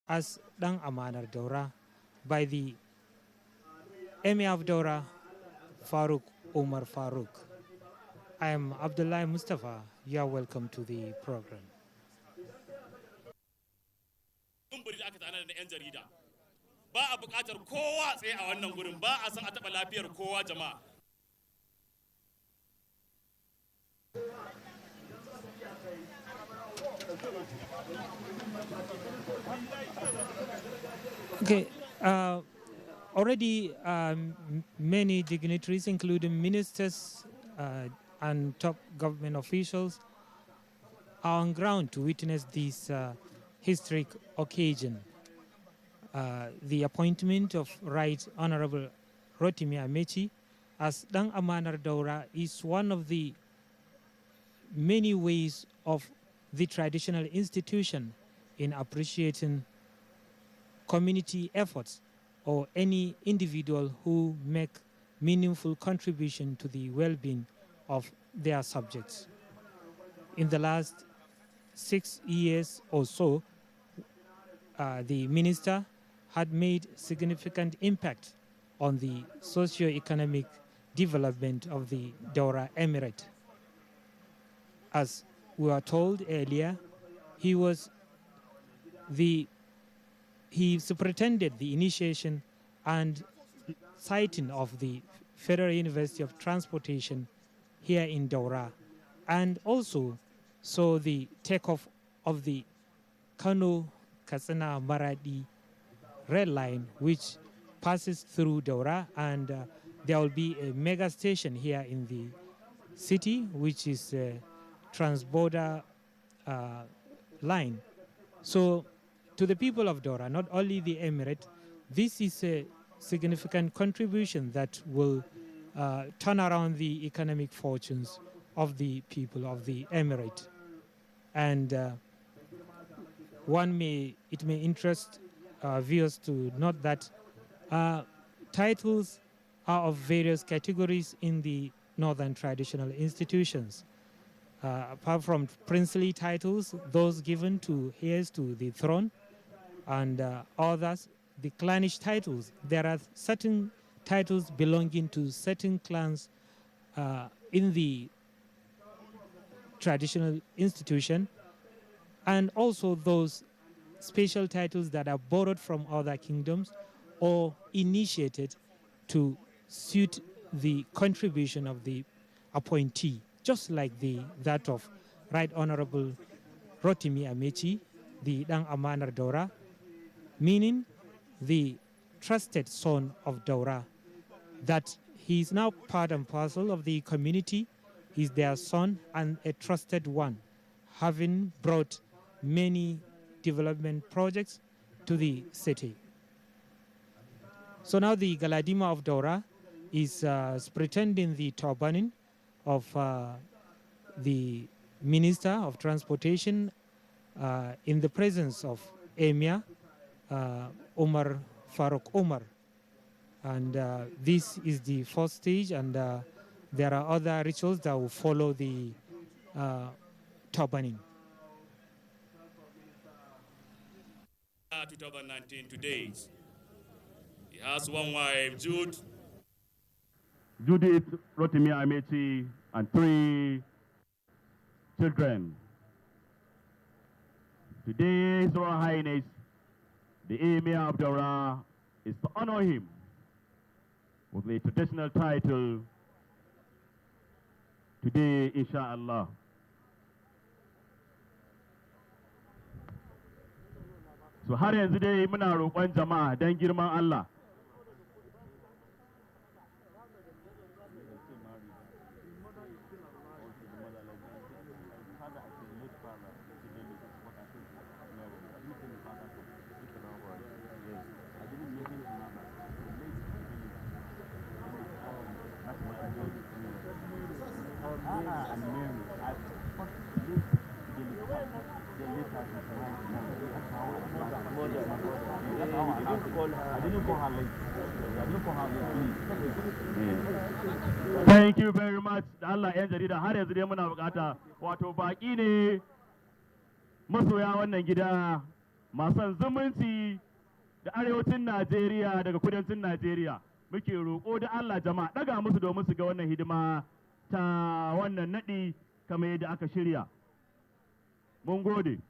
as Dang Amanar Daura by the Emir of Daura, Farooq Omar Farooq. I am Abdullah Mustafa. You are welcome to the program. Ba a buƙatar kowa tsaye a wannan gurin, ba a san a taɓa lafiyar kowa jama'a. Okay, already many dignitaries, including ministers and top government officials, are on ground to witness this historic occasion. The appointment of Right Honorable Rotimi Amechi as Dang Amanar Daura is one of the many ways of the traditional institution in appreciating community efforts or any individual who make meaningful contribution to the well-being of their subjects. In the last 6 years or so, the minister had made significant impact on the socio-economic development of the Daura Emirate. As we were told earlier, he superintended the initiation and siting of the Federal University of Transportation here in Daura, and also saw the takeoff of the Kano Katsina Maradi rail line, which passes through Daura, and there will be a mega station here in the city, which is a transborder line. So to the people of Daura, not only the Emirate, this is a significant contribution that will turn around the economic fortunes of the people of the Emirate. And it may interest viewers to note that titles are of various categories in the northern traditional institutions. Apart from princely titles, those given to heirs to the throne, and others, the clannish titles. There are certain titles belonging to certain clans in the traditional institution, and also those special titles that are borrowed from other kingdoms or initiated to suit the contribution of the appointee, just like that of Right Honorable Rotimi Amechi, the Dang Amanar Daura, meaning the trusted son of Daura, that he is now part and parcel of the community. He's their son and a trusted one, having brought many development projects to the city. So now the Galadima of Daura is pretending the turbaning of the Minister of Transportation in the presence of Emir Omar Farooq Omar. And this is the first stage, and there are other rituals that will follow the turbaning. 2019 to date. He has one wife, Judith Rotimi Amechi, and 3 children. Today, His Royal Highness, the Emir of Daura, is to honor him with the traditional title today, inshallah. So har yanzu dai muna roƙon jama'a don girman Allah. Thank you very much. Da Allah yan jarida har yanzu dai muna bukata wato baki ne masoya wannan gida masu zumunci da arewacin Najeriya daga kudancin Najeriya muke roƙo da Allah jama'a ɗaga musu domin su ga wannan hidima ta wannan naɗi kamar yadda aka shirya. Mun gode.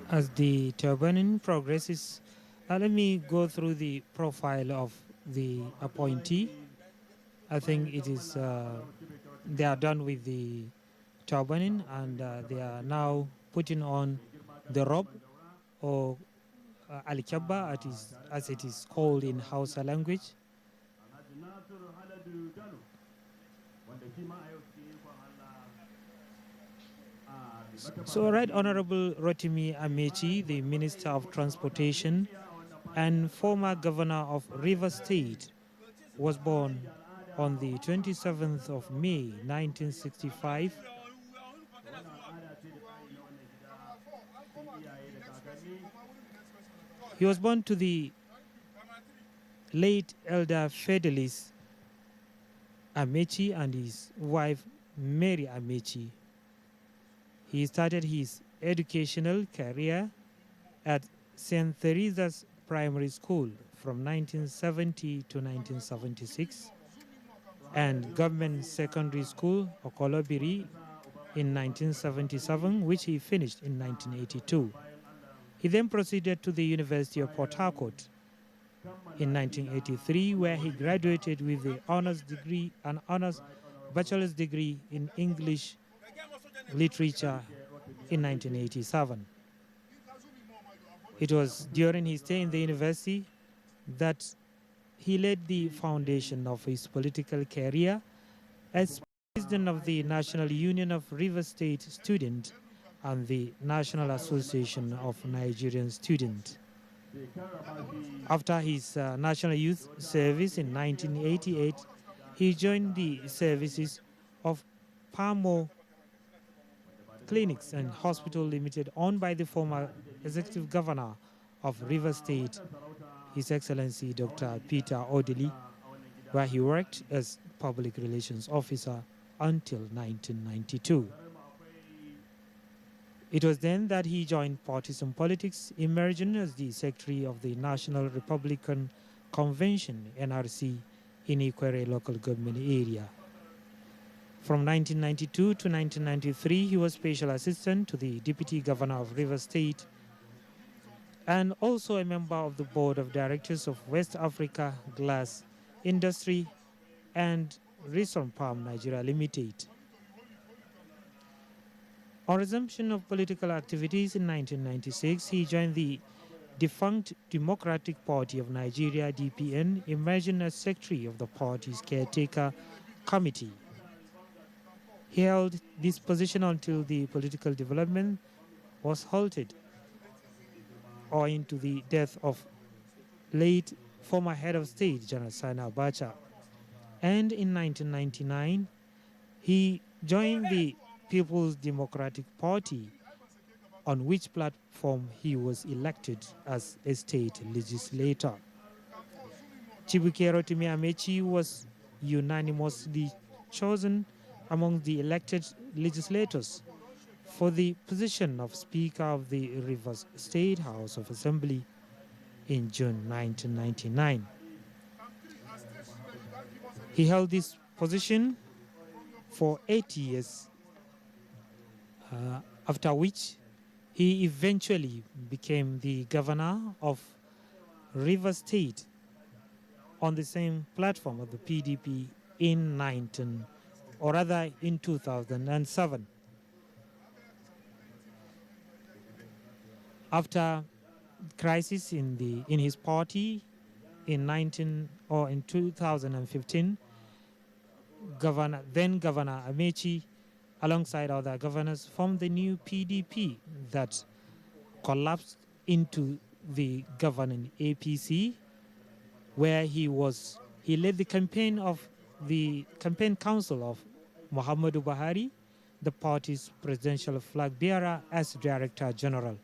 As the turbaning progresses, let me go through the profile of the appointee. I think it is, they are done with the turbaning and they are now putting on the robe or al-kabba as it is called in Hausa language. So Right Honorable Rotimi Amechi, the Minister of Transportation and former Governor of Rivers State, was born on the 27th of May, 1965. He was born to the late Elder Fidelis Amechi and his wife Mary Amechi. He started his educational career at St. Teresa's Primary School from 1970 to 1976 and Government Secondary School, Okolobiri, in 1977, which he finished in 1982. He then proceeded to the University of Port Harcourt in 1983, where he graduated with the an honors bachelor's degree in English literature in 1987. It was during his stay in the university that he laid the foundation of his political career as president of the National Union of Rivers State Students and the National Association of Nigerian Students. After his National Youth Service in 1988, he joined the services of Pamo Clinics and Hospital Limited, owned by the former Executive Governor of Rivers State, His Excellency Dr. Peter Odili, where he worked as Public Relations Officer until 1992. It was then that he joined partisan politics, emerging as the Secretary of the National Republican Convention, NRC, in Ikwere local government area. From 1992 to 1993, he was Special Assistant to the Deputy Governor of Rivers State and also a member of the Board of Directors of West Africa Glass Industry and Reason Palm Nigeria Limited. On resumption of political activities in 1996, he joined the defunct Democratic Party of Nigeria, DPN, emerging as Secretary of the party's caretaker committee. He held this position until the political development was halted owing to the death of late former head of state, General Sani Abacha. And in 1999, he joined the People's Democratic Party, on which platform he was elected as a state legislator. Chibuike Rotimi Amechi was unanimously chosen among the elected legislators for the position of Speaker of the Rivers State House of Assembly in June 1999. He held this position for 8 years, after which he eventually became the governor of Rivers State on the same platform of the PDP in 2007. After crisis in his party in 2015, then Governor Amechi, alongside other governors, formed the new PDP that collapsed into the governing APC, where he led the campaign council of Muhammadu Buhari, the party's presidential flag bearer, as Director General.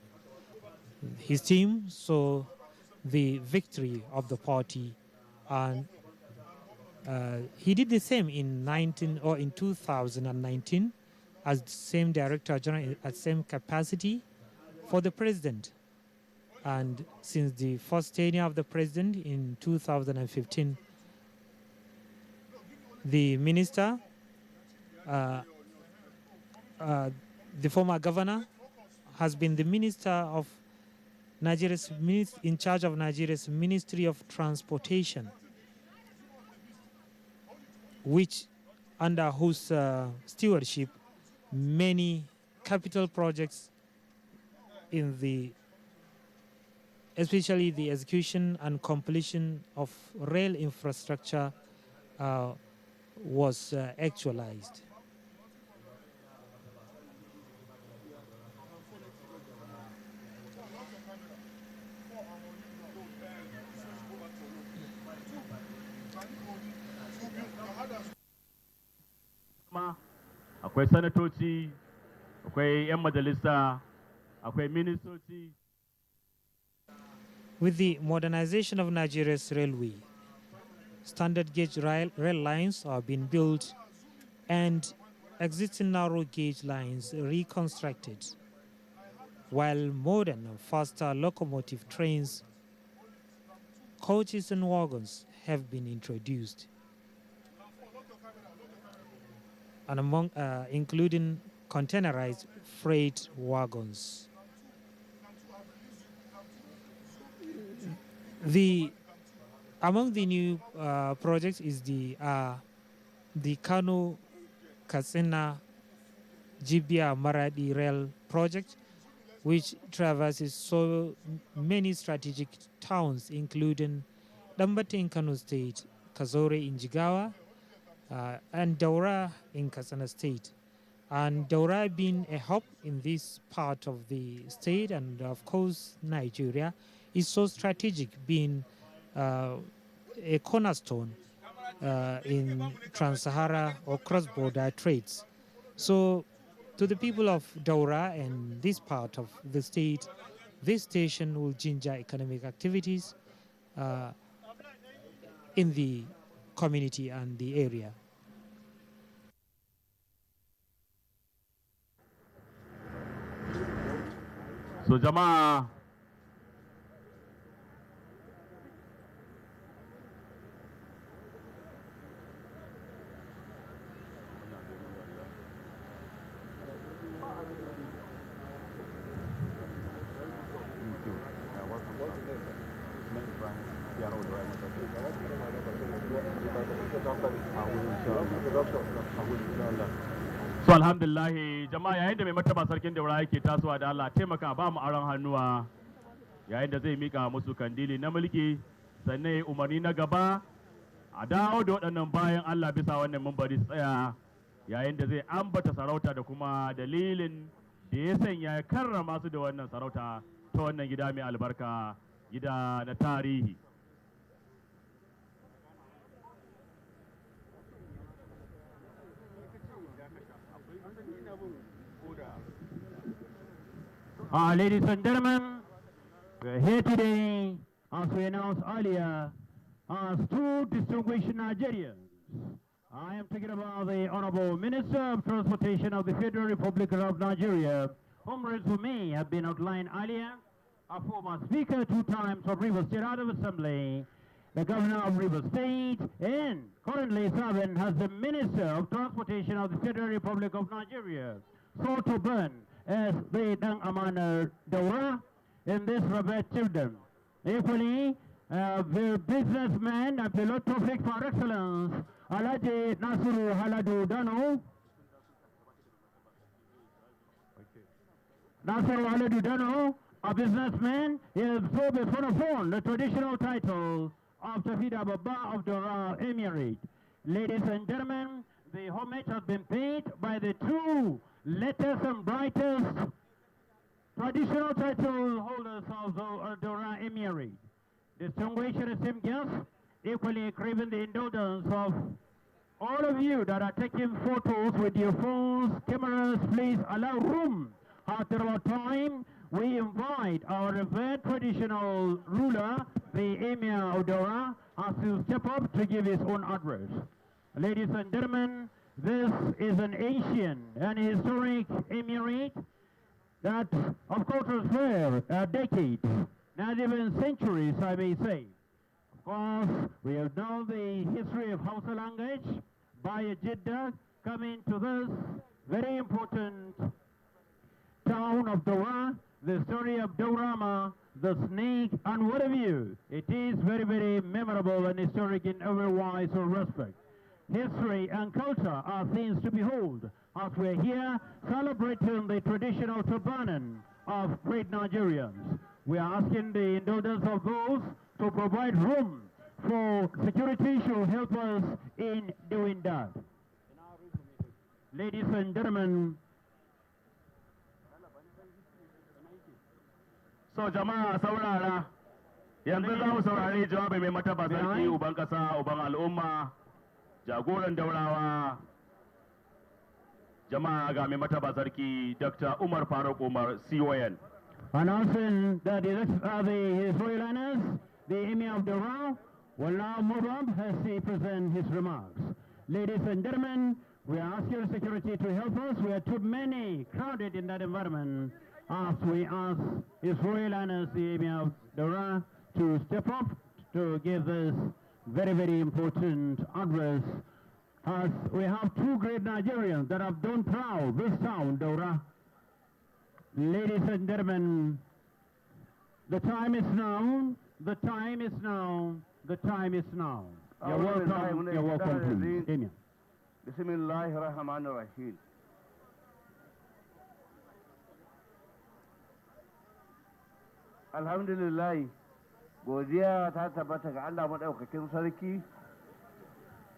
his team saw the victory of the party, and he did the same in 2019 as the same director general at same capacity for the president. And since the first tenure of the president in 2015, the minister, the former governor, has been the minister of Nigeria's in charge of Nigeria's Ministry of Transportation, which under whose stewardship many capital projects in the especially the execution and completion of rail infrastructure was actualized. Akwai sanatoci, akwai 'yan majalisa, akwai ministoci. With the modernization of Nigeria's railway, standard gauge rail lines are being built and existing narrow gauge lines reconstructed, while modern and faster locomotive trains, coaches and wagons have been introduced, and among including containerized freight wagons. Among the new projects is the Kano Katsina Jibia Maradi rail project, which traverses so many strategic towns, including Dambate in Kano State, Kazore in Jigawa, and Daura in Katsina State. And Daura being a hub in this part of the state, and of course Nigeria, is so strategic, being a cornerstone in trans-Sahara or cross-border trades. So to the people of Daura and this part of the state, this station will ginger economic activities in the community and the area. So jama'a So alhamdulillah jama'a, yayin da mai martaba sarkin Daura yake tasowa, da Allah taimaka ba mu aron hannuwa yayin da zai mika musu kandili na mulki, sannan umarni na gaba a dawo da waɗannan bayan Allah bisa wannan mambari tsaya yayin da zai ambata sarauta da kuma dalilin da ya sanya ya karrama su da wannan sarauta ta wannan gida mai albarka, gida na tarihi. Ladies and gentlemen, we're here today, as we announced earlier, as two distinguished Nigerians. I am talking about the Honorable Minister of Transportation of the Federal Republic of Nigeria, whom resume have been outlined earlier, a former Speaker 2 times of Rivers State House of Assembly, the Governor of Rivers State, and currently serving as the Minister of Transportation of the Federal Republic of Nigeria, so to burn as the Dang Amana Daura in this Robert Children. Equally, the businessman and philanthropic par excellence, Alaji Nasiru Haladu Dano. Nasiru Haladu Dano, a businessman, is so before the traditional title of Tafida Baba of Daura Emirate. Ladies and gentlemen, the homage has been paid by the two latest and brightest traditional title holders of the Daura Emirate. Distinguished esteemed guests, equally craving the indulgence of all of you that are taking photos with your phones, cameras. Please allow room after our time. we invite our revered traditional ruler, the Emir of Daura, to step up to give his own address. Ladies and gentlemen, this is an ancient and historic emirate that, of course, was there decades, not even centuries, I may say. Of course, we have known the history of Hausa language by Jeddah coming to this very important town of Daura, the story of Daurama, the snake, and what have you. It is very, very memorable and historic in every wise or respect. History and culture are things to behold as we're here celebrating the traditional turbaning of great Nigerians. We are asking the indulgence of those to provide room for security should help us in doing that. Ladies and gentlemen, so jama'a saurara, yanzu za mu saurari jawabi mai mataba sarki uban kasa uban al'umma jagoran daurawa jama'a ga mai mataba sarki Dr. Umar Faruk Umar CON. Announcing that His Royal Highness, the Emir of Daura, will now move up as he presents his remarks. Ladies and gentlemen, we ask your security to help us. We are too many crowded in that environment. As we ask His Royal Highness, the Emir of Daura, to step up to give this very, very important address. As we have two great Nigerians that have done proud this town, Daura. Ladies and gentlemen, the time is now, the time is now, the time is now. You're welcome, please. Emir. Bismillahirrahmanirrahim. Alhamdulillah, godiya ta tabbata ga Allah madaukakin sarki,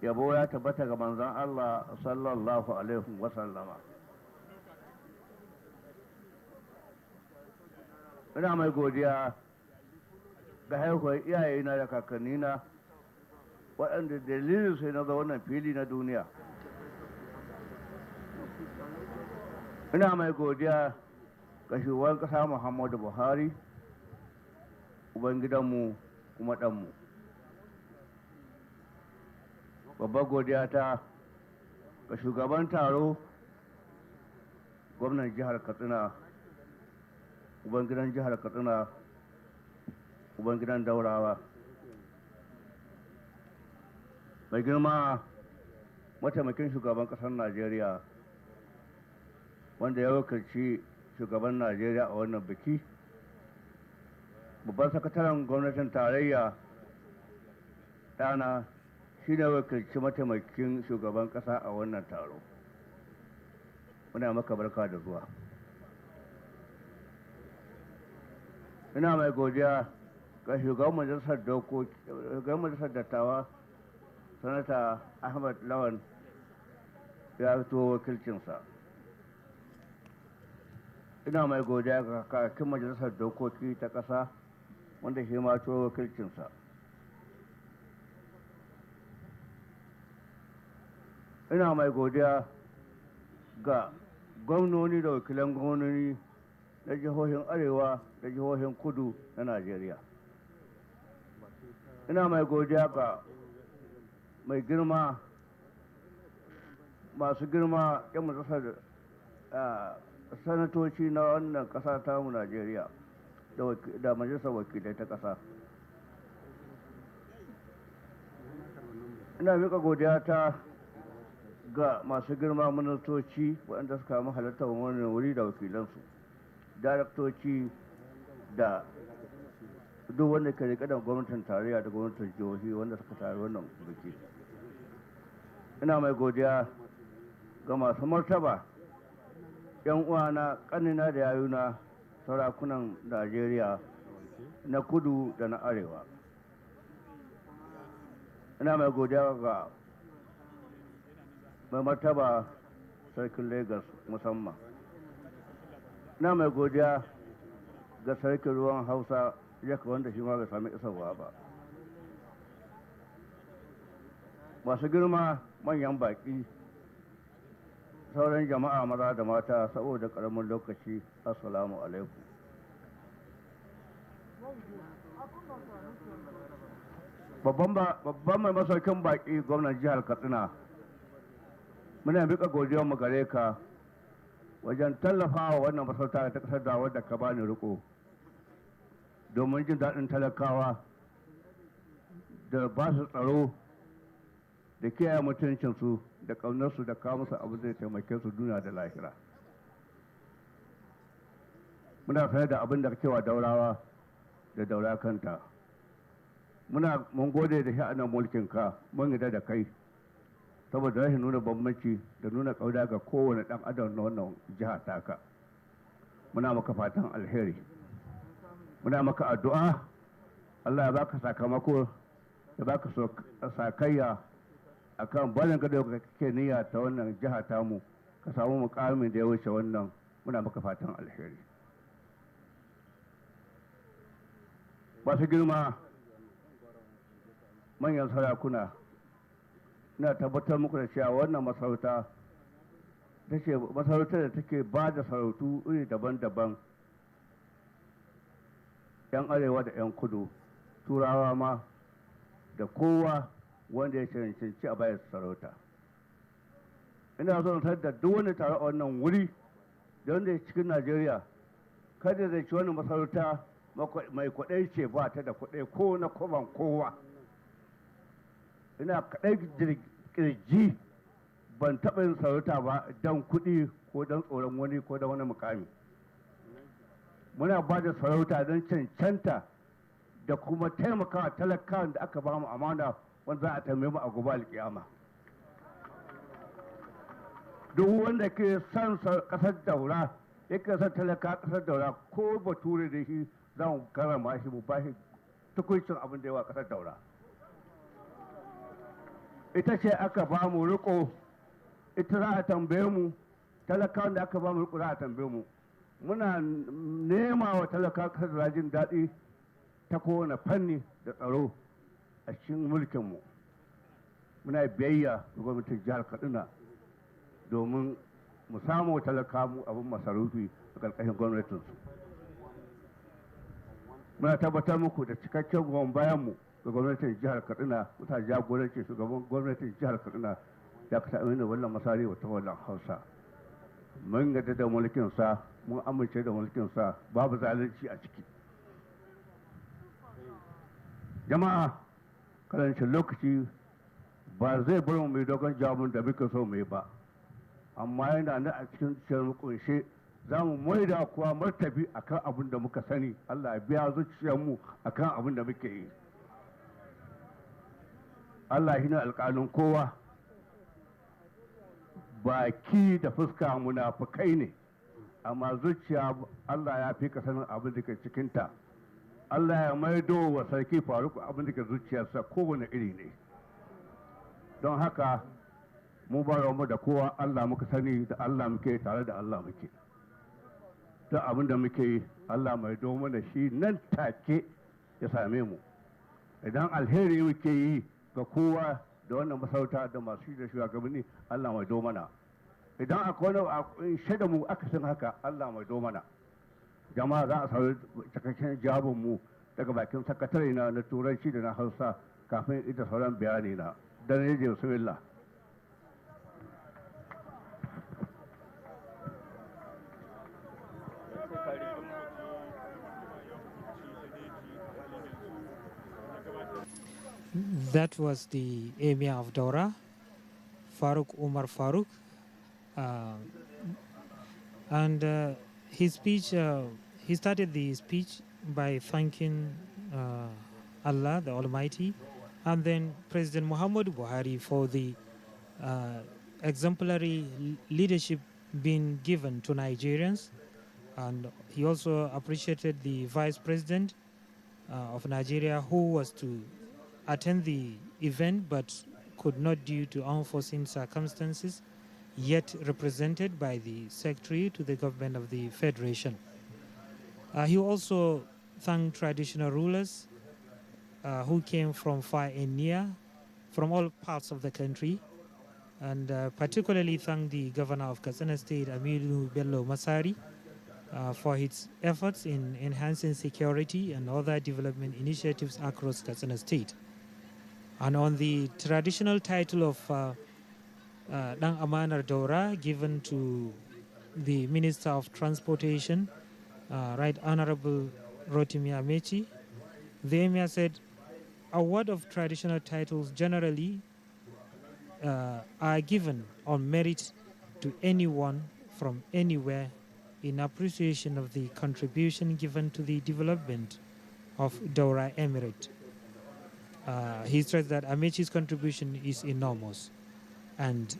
yabo ya tabbata ga manzon Allah sallallahu alaihi wa sallama. Ina mai godiya ga haihuwar iyayena da kakannina waɗanda dalilin sai na ga wannan fili na duniya. Ina mai godiya ga shugaban ƙasa Muhammadu Buhari, Ubangidanmu kuma ɗanmu. Babbar godiya ta ga shugaban taro, gwamnan jihar Katsina, Ubangidan jihar Katsina, Ubangidan Daurawa. Mai girma mataimakin shugaban ƙasar Najeriya, wanda ya wakilci shugaban Najeriya a wannan biki, babban sakataren gwamnatin tarayya ɗana shi ne wakilci mataimakin shugaban ƙasa a wannan taro. Muna maka barka da zuwa. Ina mai godiya ga shugaban majalisar dattawa, Sanata Ahmad Lawan ya fito wakilcinsa. Ina mai godiya ga kakakin majalisar dokoki ta ƙasa wanda shi ma to wakilcinsa. Ina mai godiya ga gwamnoni da wakilan gwamnoni na jihohin arewa da jihohin kudu na Najeriya. Ina mai godiya ga mai girma masu girma 'yan majalisar sanatoci na wannan ƙasa ta mu Najeriya da majalisar wakilai ta ƙasa. Ina miƙa godiya ta ga masu girma ministoci waɗanda suka samu halartar wannan wuri da wakilansu, daraktoci da duk wanda ke riƙe da gwamnatin tarayya da gwamnatin jihohi wanda suka taru wannan biki. Ina mai godiya ga masu martaba, 'yan uwana, ƙanina da yayuna, sarakunan Najeriya na kudu da na arewa. Ina mai godiya ga mai martaba sarkin Lagos musamman. Ina mai godiya ga sarkin ruwan Hausa yaka wanda shi ma bai sami isarwa ba. Masu girma manyan baƙi, sauran jama'a maza da mata, saboda ƙaramin lokaci, assalamu alaikum. babban mai masaukin baƙi gwamnan jihar Katsina, muna miƙa godiyar mu gare ka wajen tallafawa wannan masarauta ta ƙasar da wadda ka bani riko domin jin daɗin talakawa da ba su tsaro da kiyaye mutuncinsu da ƙaunarsu da kawo musu abin zai taimake su duniya da lahira. Muna sanar da abin da kewa daurawa da daura kanta. Mun gode da sha'anin mulkinka mun yarda da kai saboda rashin nuna bambanci da nuna ƙauna ga kowane ɗan adam na wannan jiha taka. Muna maka fatan alheri, muna maka addu'a Allah ya baka sakamako, ya baka sakayya a kan barin gado da kake niyya ta wannan jiha tamu, ka samu mukamin da ya wuce wannan. Muna maka fatan alheri. Masu girma, manyan sarakuna, ina tabbatar muku da cewa wannan masarauta ta ce masarautar da take ba da sarautu iri daban-daban, 'yan arewa da 'yan kudu, turawa ma da kowa wanda ya cancanci a bayar sarauta. Ina so na da duk wani tare a wannan wuri da wanda ya cikin Najeriya, kada da ci wani masarauta mai kwaɗai ce ba ta da kwaɗai ko na kwaban kowa. Ina kaɗai kirji ban taɓa yin sarauta ba don kuɗi ko don tsoron wani ko don wani mukami. Muna ba da sarauta don cancanta da kuma taimakawa talakawan da aka ba mu amana wanda za a tambaye mu a gobe alƙiyama. Duk wanda ke son ƙasar daura yake son talaka ƙasar daura ko bature da shi za mu karama shi mu ba shi tukuncin abin da yawa ƙasar daura. Ita ce aka ba mu riko, ita za a tambaye mu, talakawan da aka ba mu riko za a tambaye mu. Muna nema wa talaka ƙasar da jin daɗi ta kowane fanni da tsaro a cikin mulkinmu. Muna biyayya ga gwamnatin jihar Katsina domin mu samu talaka mu abin masarufi a ƙarƙashin gwamnatinsu. Muna tabbatar muku da cikakken goyon bayanmu ga gwamnatin jihar Katsina, mutane jagoranci shugaban gwamnatin jihar Katsina ya kasa amina wannan masari wata wannan Hausa. Mun yarda da mulkinsa, mun amince da mulkinsa, babu zalunci a ciki. Jama'a, karancin lokaci ba zai bar mu mai dogon jawabin da muke so mu yi ba, amma yana nan a cikin cikin kunshe za mu maida kuwa martabi akan abin da muka sani. Allah ya biya zuciyarmu akan abin da muke yi. Allah shi ne alƙalin kowa, baki da fuska munafukai ne, amma zuciya Allah ya fi ka sanin abin da ke cikinta. Allah ya maido wa sarki Faruk abin da ke zuciyarsa kowane iri ne. Don haka mu ba mu da kowa, Allah muka sani, da Allah muke, tare da Allah muke. Duk abin da muke yi Allah maido mana shi nan take ya same mu. Idan alheri muke yi ga kowa da wannan masarauta da masu da shugabanni, Allah maido mana. Idan akwai wani shaida mu aka san haka, Allah maido mana. Jama'a za a sauri cikakken jawabinmu daga bakin sakatare na turanci da na Hausa kafin ita sauran bayani na. Dan yaje bismillah. That was the Emir of Daura, Faruk Umar Faruk. And his speech, he started the speech by thanking Allah, the Almighty, and then President Muhammadu Buhari for the exemplary leadership being given to Nigerians. And he also appreciated the Vice President of Nigeria, who was to attend the event but could not due to unforeseen circumstances, yet represented by the Secretary to the government of the Federation. He also thanked traditional rulers who came from far and near, from all parts of the country, and particularly thanked the governor of Katsina State, Aminu Bello Masari, for its efforts in enhancing security and other development initiatives across Katsina State. And on the traditional title of Dang Amanar Dora, given to the Minister of Transportation, Right Honorable Rotimi Amechi, the Emir said, award of traditional titles generally are given on merit to anyone from anywhere in appreciation of the contribution given to the development of Daura Emirate. He stressed that Amechi's contribution is enormous and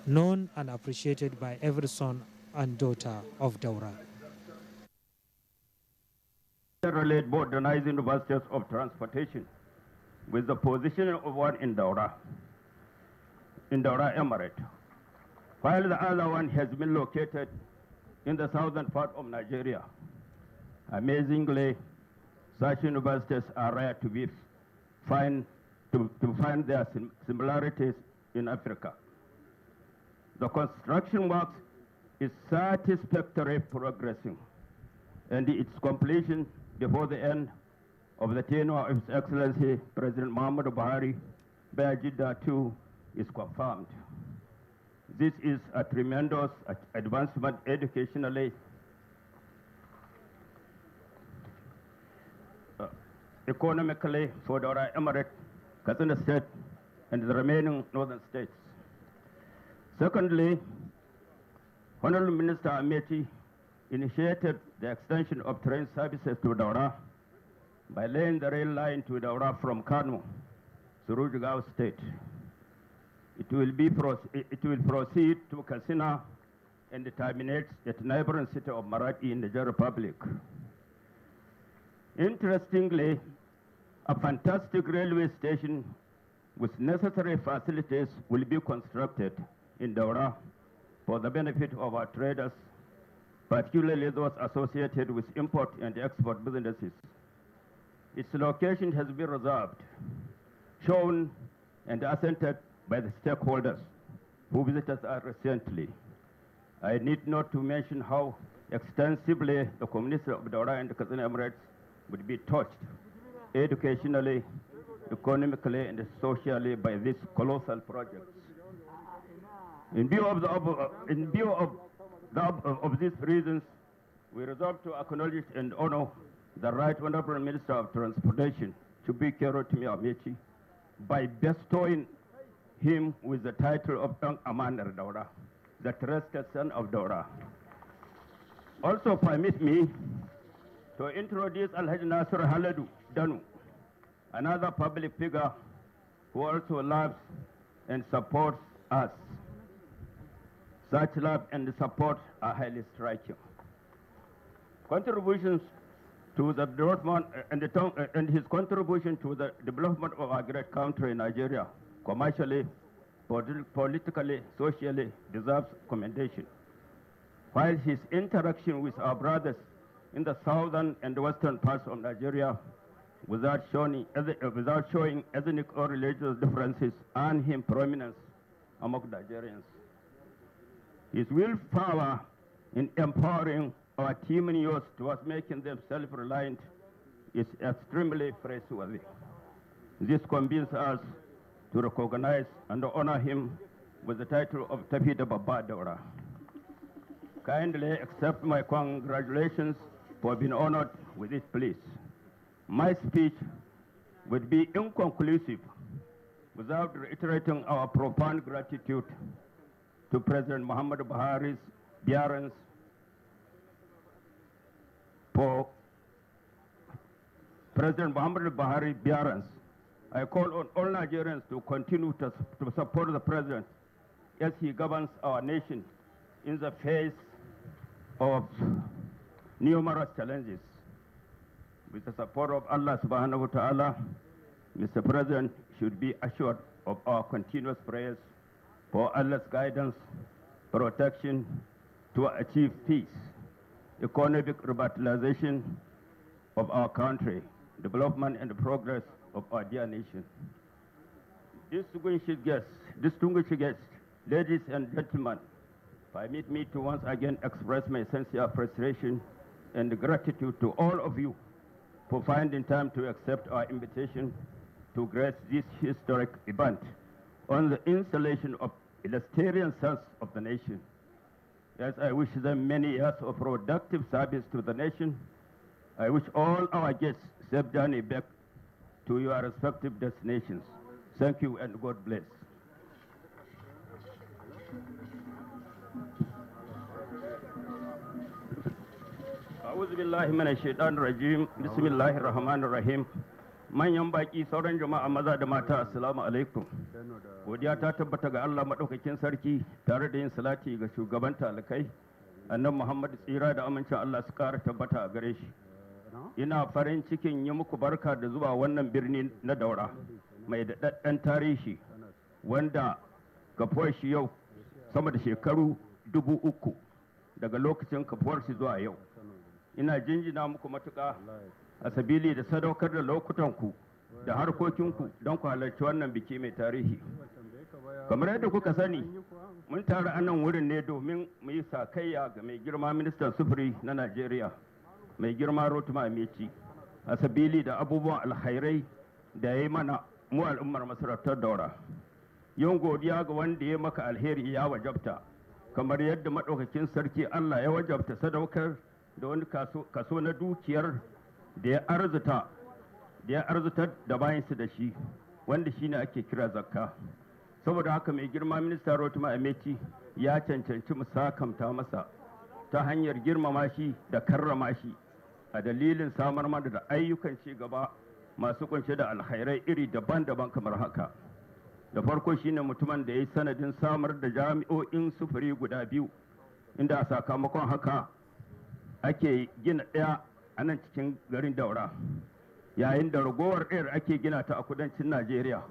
known and appreciated by every son and daughter of Daura. Relate modernized universities of transportation with the position of one in Daura Emirate, while the other one has been located in the southern part of Nigeria. Amazingly, such universities are rare to find their similarities in Africa. The construction work is satisfactorily progressing, and its completion before the end of the tenure of His Excellency President Muhammadu Buhari by Jeddah II is confirmed. This is a tremendous advancement educationally, economically for the Emirate, Katsina State, and the remaining northern states. Secondly, Honorable Minister Amechi initiated the extension of train services to Daura by laying the rail line to Daura from Kano through Jigawa State. It will proceed to Katsina and terminates at neighboring city of Marathi in the Niger Republic. Interestingly, a fantastic railway station with necessary facilities will be constructed in Daura for the benefit of our traders, particularly those associated with import and export businesses. Its location has been reserved, shown, and assented by the stakeholders who visited us recently. I need not to mention how extensively the communities of Daura and the Katsina Emirates would be touched educationally, economically, and socially by these colossal projects. In view of these reasons, we resolve to acknowledge and honor the Right Honorable Minister of Transportation, Chubike Rotimi Amechi, by bestowing him with the title of Dang Amanar Daura, the trusted son of Daura. Also permit me to introduce Alhaji Nasir Haladu Danu, another public figure who also loves and supports us. Such love and support are highly striking. Contributions to the development and his contribution to the development of our great country, Nigeria, commercially, politically, socially, deserves commendation. While his interaction with our brothers in the southern and western parts of Nigeria, without showing ethnic or religious differences, earned him prominence among Nigerians. His willpower in empowering our team and youth towards making them self-reliant is extremely praiseworthy. This convinces us to recognize and honor him with the title of Tafida Baba Daura. Kindly accept my congratulations for being honored with this place. My speech would be inconclusive without reiterating our profound gratitude to President Muhammadu Buhari's bearance President Muhammadu Buhari bearance. I call on all Nigerians to continue to support the President as he governs our nation in the face of numerous challenges. With the support of Allah subhanahu wa ta'ala, Mr. President should be assured of our continuous prayers for Allah's guidance, protection to achieve peace, economic revitalization of our country, development and progress of our dear nation. Distinguished guests, ladies and gentlemen, Permit me to once again express my sincere appreciation and gratitude to all of you for finding time to accept our invitation to grace this historic event on the installation of illustrious sons of the nation. As I wish them many years of productive service to the nation, I wish all our guests safe journey back to your respective destinations. Thank you and God bless. A'udhu billahi minash shaitanir rajim. Bismillahir rahmanir rahim. Manyan baki sauran jama'a maza da mata assalamu alaikum. Godiya ta tabbata ga Allah madaukakin sarki tare da yin salati ga shugaban talakai annabi Muhammad tsira da amincin Allah su kara tabbata a gare shi. Ina farin cikin yi muku barka da zuwa wannan birni na Daura mai daɗaɗɗen tarihi wanda kafuwar shi yau sama da shekaru 3000 daga lokacin kafuwar shi zuwa yau. Ina jinjina muku matuƙa a sabili da sadaukar da lokutanku da harkokinku don ku halarci wannan biki mai tarihi. Kamar yadda kuka sani, mun taru a nan wurin ne domin mu yi sakayya ga mai girma ministan sufuri na Najeriya, mai girma Rotuma Ameci, a sabili da abubuwan alkhairai da ya yi mana mu al'ummar masarautar Daura. Yin godiya ga wanda ya maka alheri ya wajabta, kamar yadda maɗaukakin sarki Allah ya wajabta sadaukar da wani kaso na dukiyar da ya arzuta da bayansu da shi, wanda shine ake kira zakka. Saboda haka mai girma minista Rotuma Ameci ya cancanci mu sakamta masa ta hanyar girmama shi da karrama shi a dalilin samar mana da ayyukan ci gaba masu kunshe da alkhairai iri daban-daban kamar haka. Da farko shine mutumin da ya yi sanadin samar da jami'o'in sufuri guda biyu, inda a sakamakon haka ake gina ɗaya a nan cikin garin Daura, yayin da ragowar ɗayar ake gina ta a kudancin Najeriya.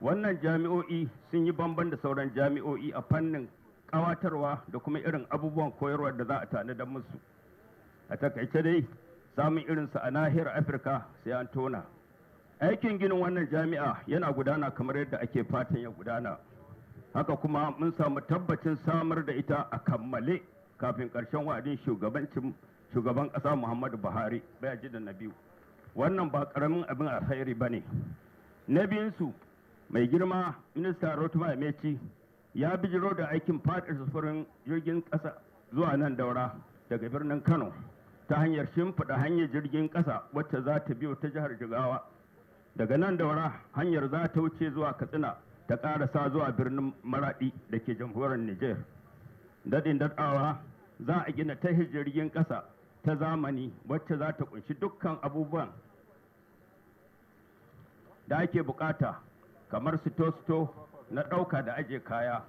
Wannan jami'o'i sun yi bamban da sauran jami'o'i a fannin ƙawatarwa da kuma irin abubuwan koyarwa da za a tanadar musu. A takaice dai samun irinsu a nahiyar Afirka sai an tona. Aikin ginin wannan jami'a yana gudana kamar yadda ake fatan ya gudana. Haka kuma mun samu tabbacin samar da ita a kammale kafin ƙarshen wa'adin shugaban ƙasa Muhammadu Buhari bai ji da na biyu. Wannan ba ƙaramin abin alkhairi ba ne. Na biyunsu, mai girma minista Rotuma Ameci ya bijiro da aikin faɗin sufurin jirgin ƙasa zuwa nan Daura daga birnin Kano ta hanyar shimfiɗa hanyar jirgin ƙasa wacce za ta biyo ta jihar Jigawa. Daga nan Daura hanyar za ta wuce zuwa Katsina ta ƙarasa zuwa birnin Maraɗi da ke jamhuriyar Nijar. Daɗin daɗawa za a gina tahir jirgin ƙasa ta zamani wacce za ta kunshi dukkan abubuwan da ake bukata kamar sito-sito na ɗauka da aje kaya,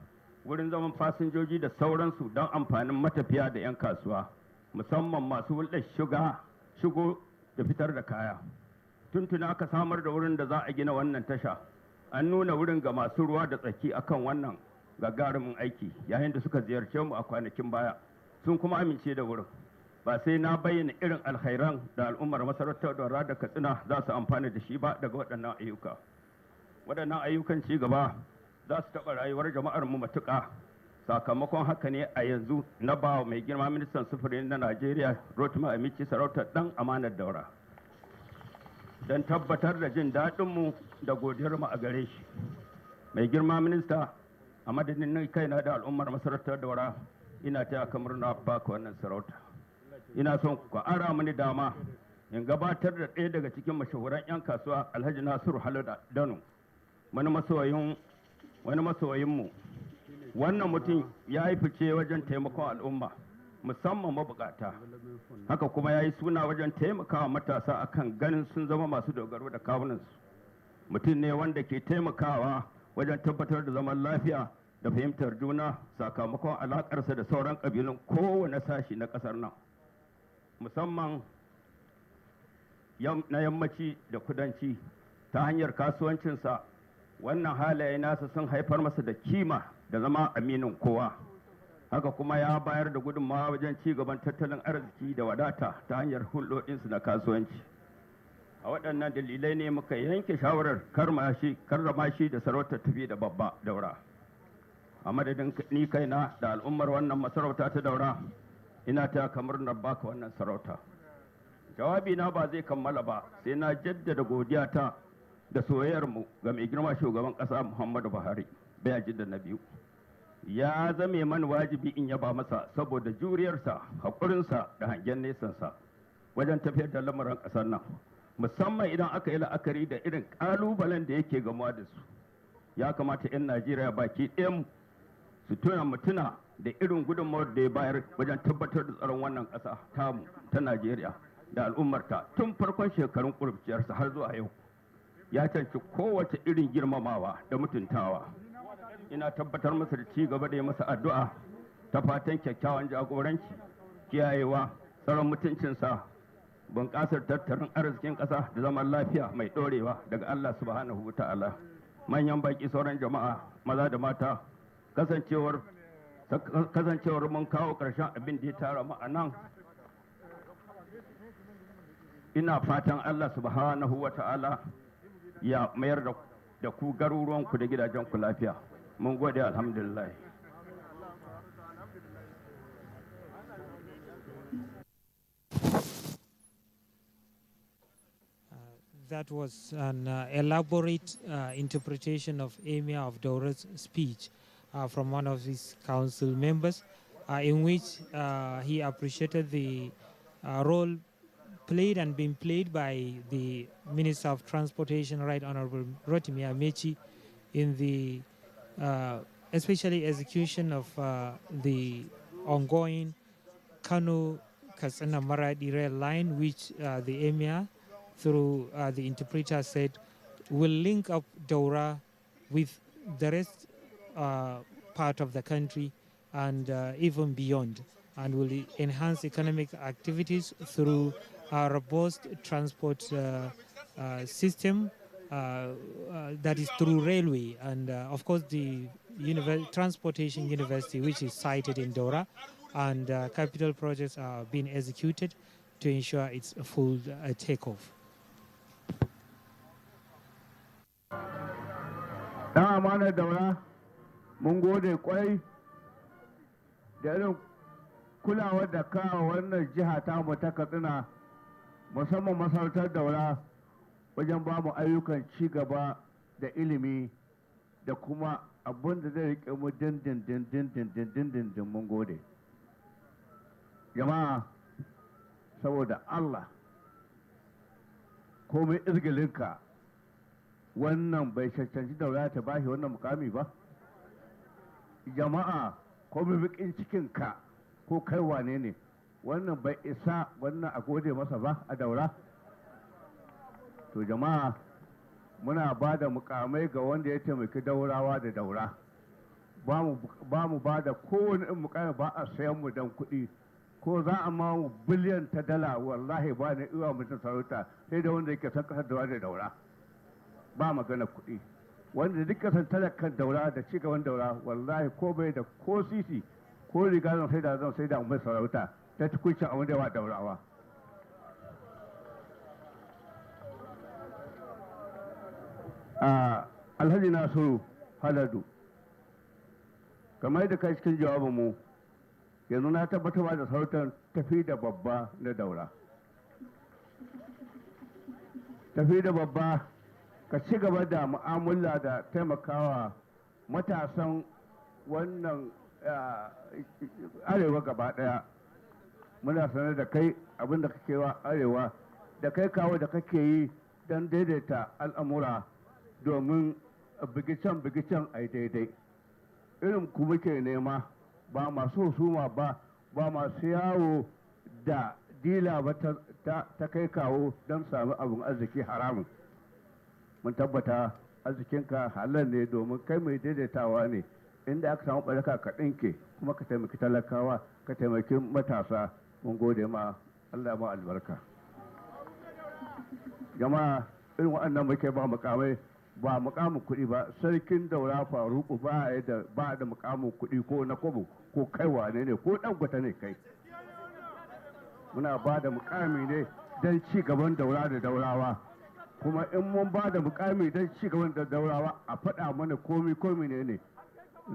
wurin zaman fasinjoji da sauransu don amfanin matafiya da 'yan kasuwa, musamman masu hulɗar shigo da fitar da kaya. Tuntuna aka samar da wurin da za a gina wannan tasha, an nuna wurin ga masu ruwa da tsaki akan wannan gagarumin aiki yayin da suka ziyarce mu a kwanakin baya, sun kuma amince da wurin. Ba sai na bayyana irin alkhairan da al'ummar masarautar Daura da Katsina za su amfana da shi ba daga waɗannan ayyuka. Waɗannan ayyukan ci gaba za su taɓa rayuwar jama'ar mu matuƙa. Sakamakon haka ne a yanzu na ba mai girma ministan sufuri na Najeriya Rotuma Ameci sarautar ɗan amanar Daura, don tabbatar da jin daɗinmu da godiyarmu a gare shi. Mai girma minista, a madadin kaina da al'ummar masarautar Daura, ina taya kamar na baka wannan sarauta. Ina son ku ara mini dama in gabatar da ɗaya daga cikin mashahuran 'yan kasuwa, Alhaji Nasiru Halada Dano, wani masoyinmu. Wannan mutum ya yi fice wajen taimakon al'umma, musamman mabukata. Haka kuma ya yi suna wajen taimakawa matasa akan ganin sun zama masu dogaro da kawunansu. Mutum ne wanda ke taimakawa wajen tabbatar da zaman lafiya da fahimtar juna sakamakon alaƙarsa da sauran ƙabilun kowane sashi na ƙasar nan, musamman na yammaci da kudanci. Ta hanyar kasuwancinsa, wannan halaye nasa sun haifar masa da kima da zama aminin kowa. Haka kuma ya bayar da gudunmawa wajen ci gaban tattalin arziki da wadata ta hanyar hulɗoɗinsu na kasuwanci. A waɗannan dalilai ne muka yanke shawarar karrama shi da sarautar tafi da babba Daura. a madadin ni kaina da al'ummar wannan masarauta ta Daura ina ta kamar na baka wannan sarauta. Jawabi na ba zai kammala ba sai na jaddada godiyata da soyayyarmu ga mai girma shugaban ƙasa Muhammadu Buhari bai jidda na biyu. Ya zame man wajibi in yaba masa saboda juriyarsa, haƙurinsa da hangen nesansa wajen tafiyar da lamarin ƙasar nan, musamman idan aka yi la'akari da irin ƙalubalen da yake gamuwa da su. Ya kamata 'yan Najeriya baki ɗayan su tuna da irin gudunmawar da ya bayar wajen tabbatar da tsaron wannan ƙasa tamu ta Najeriya da al'ummarta tun farkon shekarun ƙurciyarsa har zuwa yau. Ya canci kowace irin girmamawa da mutuntawa. Ina tabbatar masa da ci gaba da yi masa addu'a ta fatan kyakkyawan jagoranci, kiyayewa, tsaron mutuncinsa, bunƙasar tattalin arzikin ƙasa da zaman lafiya mai ɗorewa daga Allah subhanahu wa ta'ala. Manyan baƙi, sauran jama'a maza da mata, kasancewar mun kawo ƙarshen abin da ya tara mu a nan, ina fatan Allah subhanahu wa ta'ala ya mayar da ku garuruwanku da gidajenku lafiya. Mun gode, alhamdulillah. That was an elaborate interpretation of Emir of Daura's speech from one of his council members, in which he appreciated the role played and being played by the Minister of Transportation, Right Honorable Rotimi Amechi, in the especially execution of the ongoing Kano-Katsina Maradi rail line, which the Emir, through the interpreter, said will link up Daura with the rest part of the country and even beyond, and will enhance economic activities through a robust transport system that is through railway, and of course the Transportation University, which is sited in Daura, and capital projects are being executed to ensure its full takeoff. Dan amana Daura, mun gode kwai da irin kulawar da kawo wannan jiha ta mu ta Katsina, musamman masarautar Daura, wajen ba mu ayyukan ci gaba da ilimi da kuma abin da zai rike mu dindindin mun gode. Jama'a, saboda Allah, komai izgilinka wannan bai cancanci Daura ta bashi wannan mukami ba. Jama'a, komai bikin cikinka ko kai wane ne, wannan bai isa wannan a gode masa ba a Daura. To jama'a, muna ba da mukamai ga wanda ya taimaki Daurawa da Daura. Ba mu ba da kowane in mukami, ba a sayan mu dan kuɗi, ko za a ma mu biliyan ta dala, wallahi ba na iya mutum sarauta sai da wanda yake san kasar Daura da Daura. Ba magana kuɗi. Wanda duk kasan talakan Daura da cigaban Daura, wallahi ko bai da ko sisi ko riga zan sai da mai sarauta ta tukuncin a wanda yawa Daurawa. Alhaji Nasiru Haladu, kamar da kai cikin jawabinmu, yanzu na tabbatar da sarautar tafi da babba na Daura. Tafi da babba, ka ci gaba da mu'amala da taimakawa matasan wannan arewa gaba daya. Muna sanar da kai abin da kake wa arewa, da kai kawo da kake yi don daidaita al'amura domin bigicen a daidai. Irin ku muke nema, ba masu husuma ba masu yawo da dila ba ta kai kawo don sami abin arziki haramun. Mun tabbata arzikinka halal ne domin kai mai daidaitawa ne, inda aka samu ɓaraka ka ɗinke kuma ka taimaki talakawa, ka taimaki matasa. Mun gode ma, Allah ma albarka. Jama'a, irin waɗannan muke ba mukamai, ba mukamin kuɗi ba. Sarkin Daura Faruku ba da mukamin kuɗi ko na kobo ko kai wane ne ko ɗan gwata ne kai. Muna ba da mukami ne don ci gaban Daura da Daurawa. Kuma in mun ba da mukami don ci gaban da Daurawa, a faɗa mana komi ne.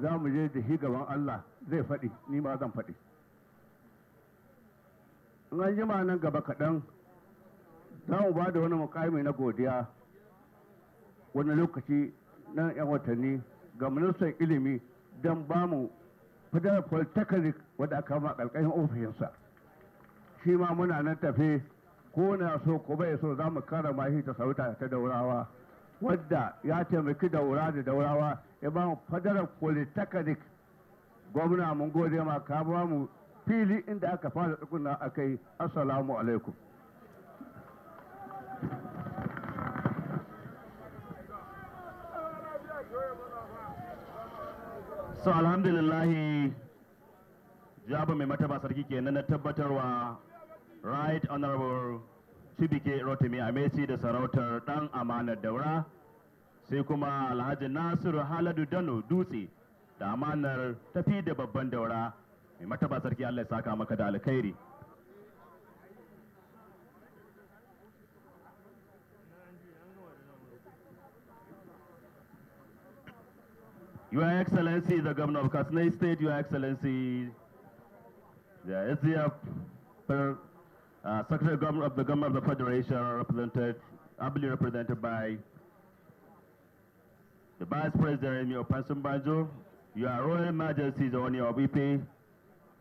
za mu je da shi gaban Allah zai faɗi ni ma zan faɗi in an jima nan gaba kaɗan za mu ba da wani mukami na godiya wani lokaci na 'yan watanni ga ministan ilimi don ba mu federal polytechnic wadda aka ma ƙarƙashin ofishinsa shi ma muna nan tafe ko na so ko bai so za mu karama shi ta sauta ta daurawa wadda ya taimaki daura da daurawa ya ba mu federal polytechnic gwamna mun gode ma ka ba mu fili inda aka fara tsukuna a kai assalamu alaikum so alhamdulillahi jaba mai mataba sarki kenan na tabbatarwa right honorable Chibike Rotimi Amesi da sarautar dan amanar daura sai kuma Alhaji Nasiru Haladu Dano Dutse da amanar tafi da babban daura mai mataba sarki Allah ya saka maka da alkhairi. Your Excellency, the Governor of Katsina State, Your Excellency, the SDF Secretary Governor of the Government of the Federation, ably represented by the Vice President of Panson Banjo, Your Royal Majesty, the Owner of Ipe.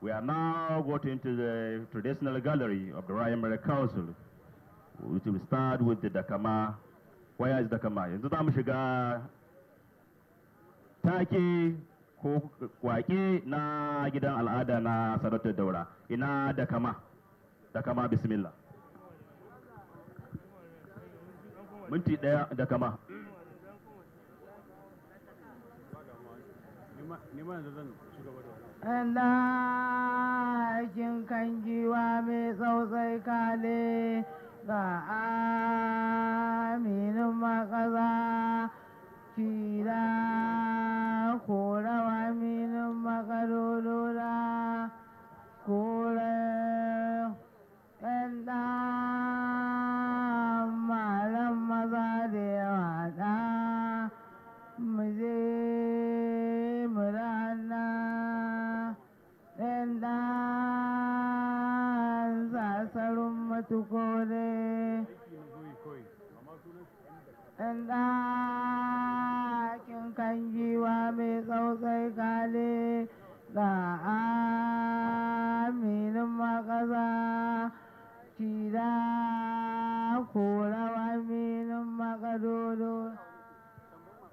We are now going into the traditional gallery of the Royal Merit Council, which will start with the Dakama. Where is Dakama? Yanzu za mu shiga take ko kwake na gidan al'ada na sarautar daura. Ina Dakama? Dakama bismillah. Minti ɗaya Dakama. Ɗakin kan giwa mai tsausai kale ga aminin makaza kira korawa aminin makalolora kore ɗan malam maza da yawa ɗa muje murana ɗan sasarun matukore ɗan ɗakin kan giwa mai tsausai kale ga aminin makaza cida korawa aminin makadodo.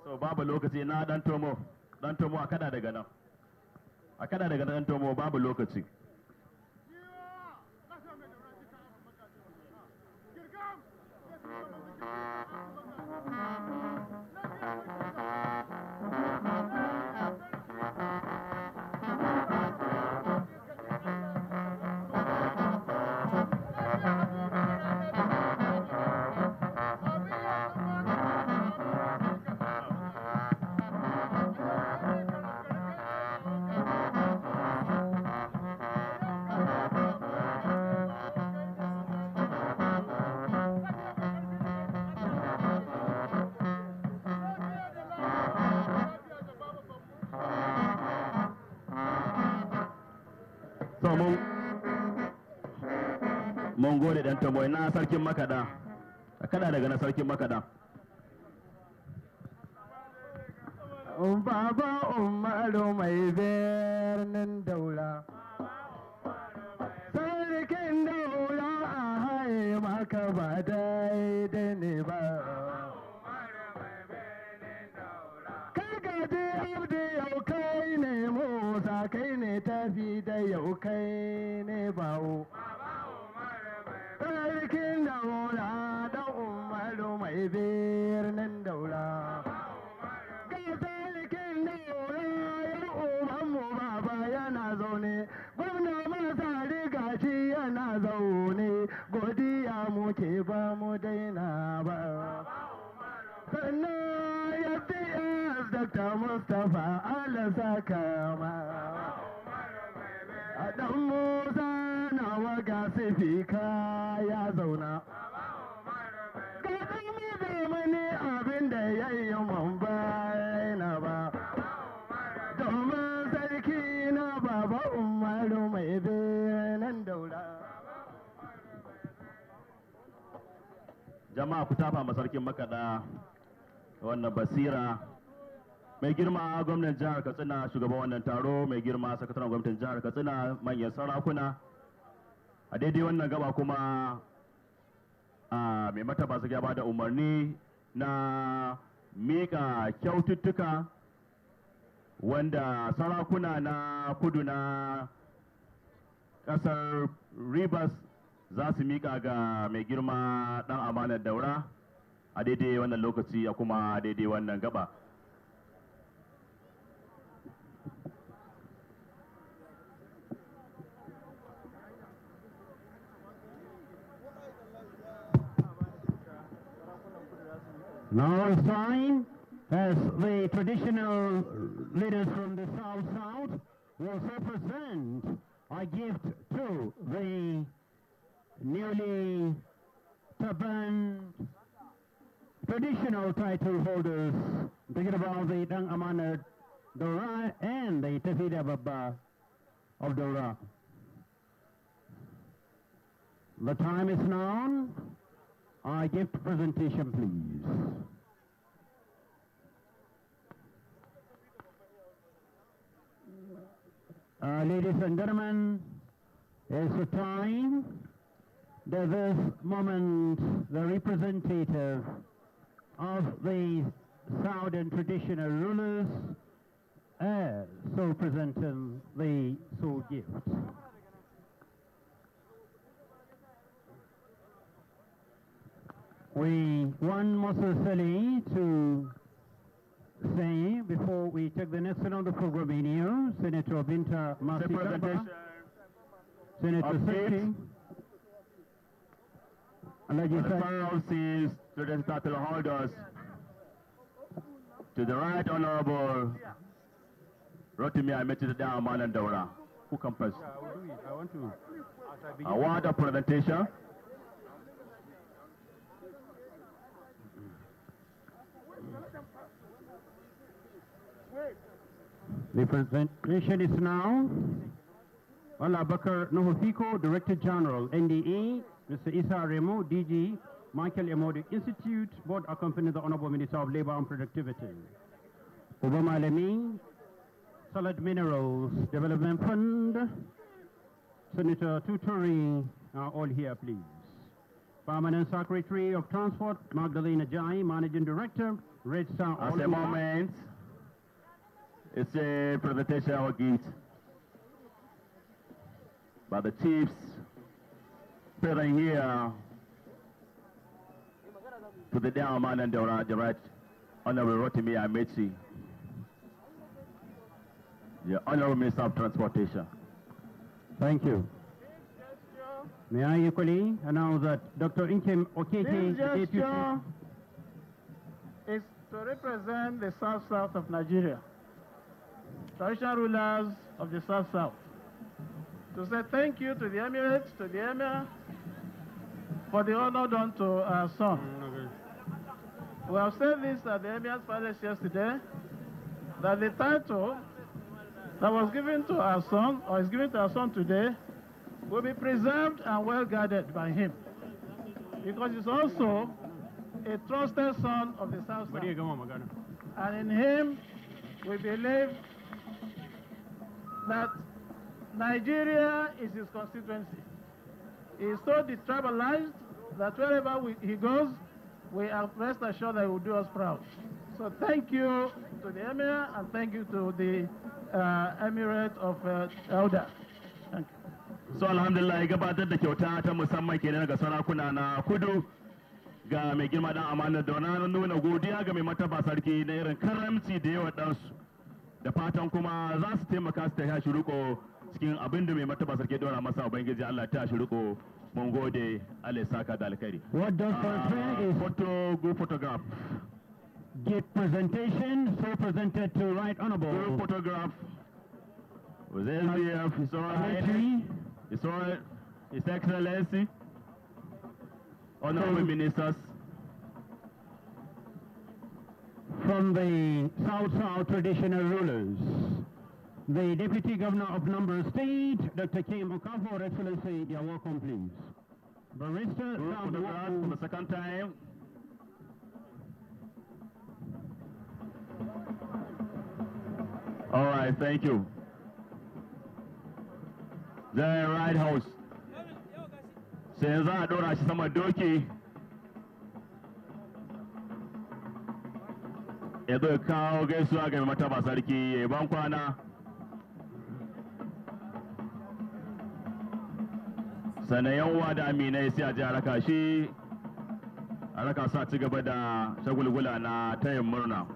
So babu lokaci na dan tomo a kada daga nan. A kada daga nan tomo babu lokaci. So mun gode dan tomo na sarkin makada. A kada daga na sarkin makada. Baba Umaru mai birnin daula. Sarkin daula a haye maka ba daidai ne ba. Kai gaji abdi yau kai ne Musa kai ne tafi da yau kai ne bawo. Sarkin daula da Umaru mai birnin daula. Yana zaune godiya muke ba mu daina ba. Sannan ya DS Dr. Mustapha Allah saka ma. A ɗan Musa na waga sifika ya zauna. Kaɗan mi bai mani abin da ya yi man ba ba. Don jama'a ku tafa ma sarkin makaɗa wannan basira. Mai girma gwamnan jihar Katsina, shugaban wannan taro, mai girma sakataren gwamnatin jihar Katsina, manyan sarakuna. A daidai wannan gaba kuma mai mataba su ba da umarni na miƙa kyaututtuka wanda sarakuna na kudu na ƙasar Rivers za su miƙa ga mai girma ɗan amanar daura a daidai wannan lokaci a kuma daidai wannan gaba. Now it's time as the traditional leaders from the South will also present a gift to the newly turbaned traditional title holders, thinking about the Dang Amanat Dora and the Tafida Baba of Dora. The time is now. I gift presentation, please. Ladies and gentlemen, it's the time that this moment the representative of the Southern traditional rulers so presenting the soul gift. We want most sincerely to say before we take the next one on the program in here, Senator Binta Masikaba, Senator Seki, Legislative student title holders, to the right honorable Rotimi Amechi Daman and Daura. Who comes first? I want to. A word of presentation. The presentation is now Wala Bakar Nohofiko, Director General, NDA, Mr. Issa Remo, DG, Michael Emodio Institute, board accompanying the Honorable Minister of Labor and Productivity. Obama Alemi, Salad Minerals Development Fund, Senator Tutori, are all here, please. Permanent Secretary of Transport, Magdalena Jai, Managing Director, Red Star. At the moment, it's a presentation of gift by the chiefs present here to the Diamond and the right Honorable Rotimi Amechi, the Honorable Minister of Transportation. Thank you. May I equally announce that Dr. Inkem Okeke, This gesture is to represent the South of Nigeria, traditional rulers of the South. To say thank you to the Emirates, to the Emir, for the honor done to our son. We have said this at the Emir's palace yesterday, that the title that was given to our son, or is given to our son today, will be preserved and well guarded by him. Because he's also a trusted son of the South. And in him, we believe that Nigeria is his constituency. He is so detribalized that wherever he goes, we are rest assured that he will do us proud. So thank you to the Emir and thank you to the Emirate of Elda. Thank you. So alhamdulillah gabatar da kyauta ta musamman kenan ga sarakuna na kudu ga mai girma dan amana da wani nuna godiya ga mai mataba sarki na irin karamci da yawa ɗansu da fatan kuma za su taimaka su ta shi riko cikin abin da mai mataba sarki dora masa ubangiji Allah ta shi riko mun gode Allah saka da alkhairi. What does is photo group photograph. Gift presentation, so presented to Right Honorable. Group photograph with SBF, His Royal His Excellency, Honorable Ministers. From the South traditional rulers, the Deputy Governor of Number State, Dr. Kim Okafor, Excellency, you're welcome, please. Barrister, Group photograph for the second time. right, thank you. The right house. Sai za a ɗora shi sama doki. Ya zo kawo gaisuwa ga mai mataba sarki ya ban kwana. Sannan yan uwa da aminai sai a ji a raka shi. A raka sa ci gaba da shagulgula na tayin murna.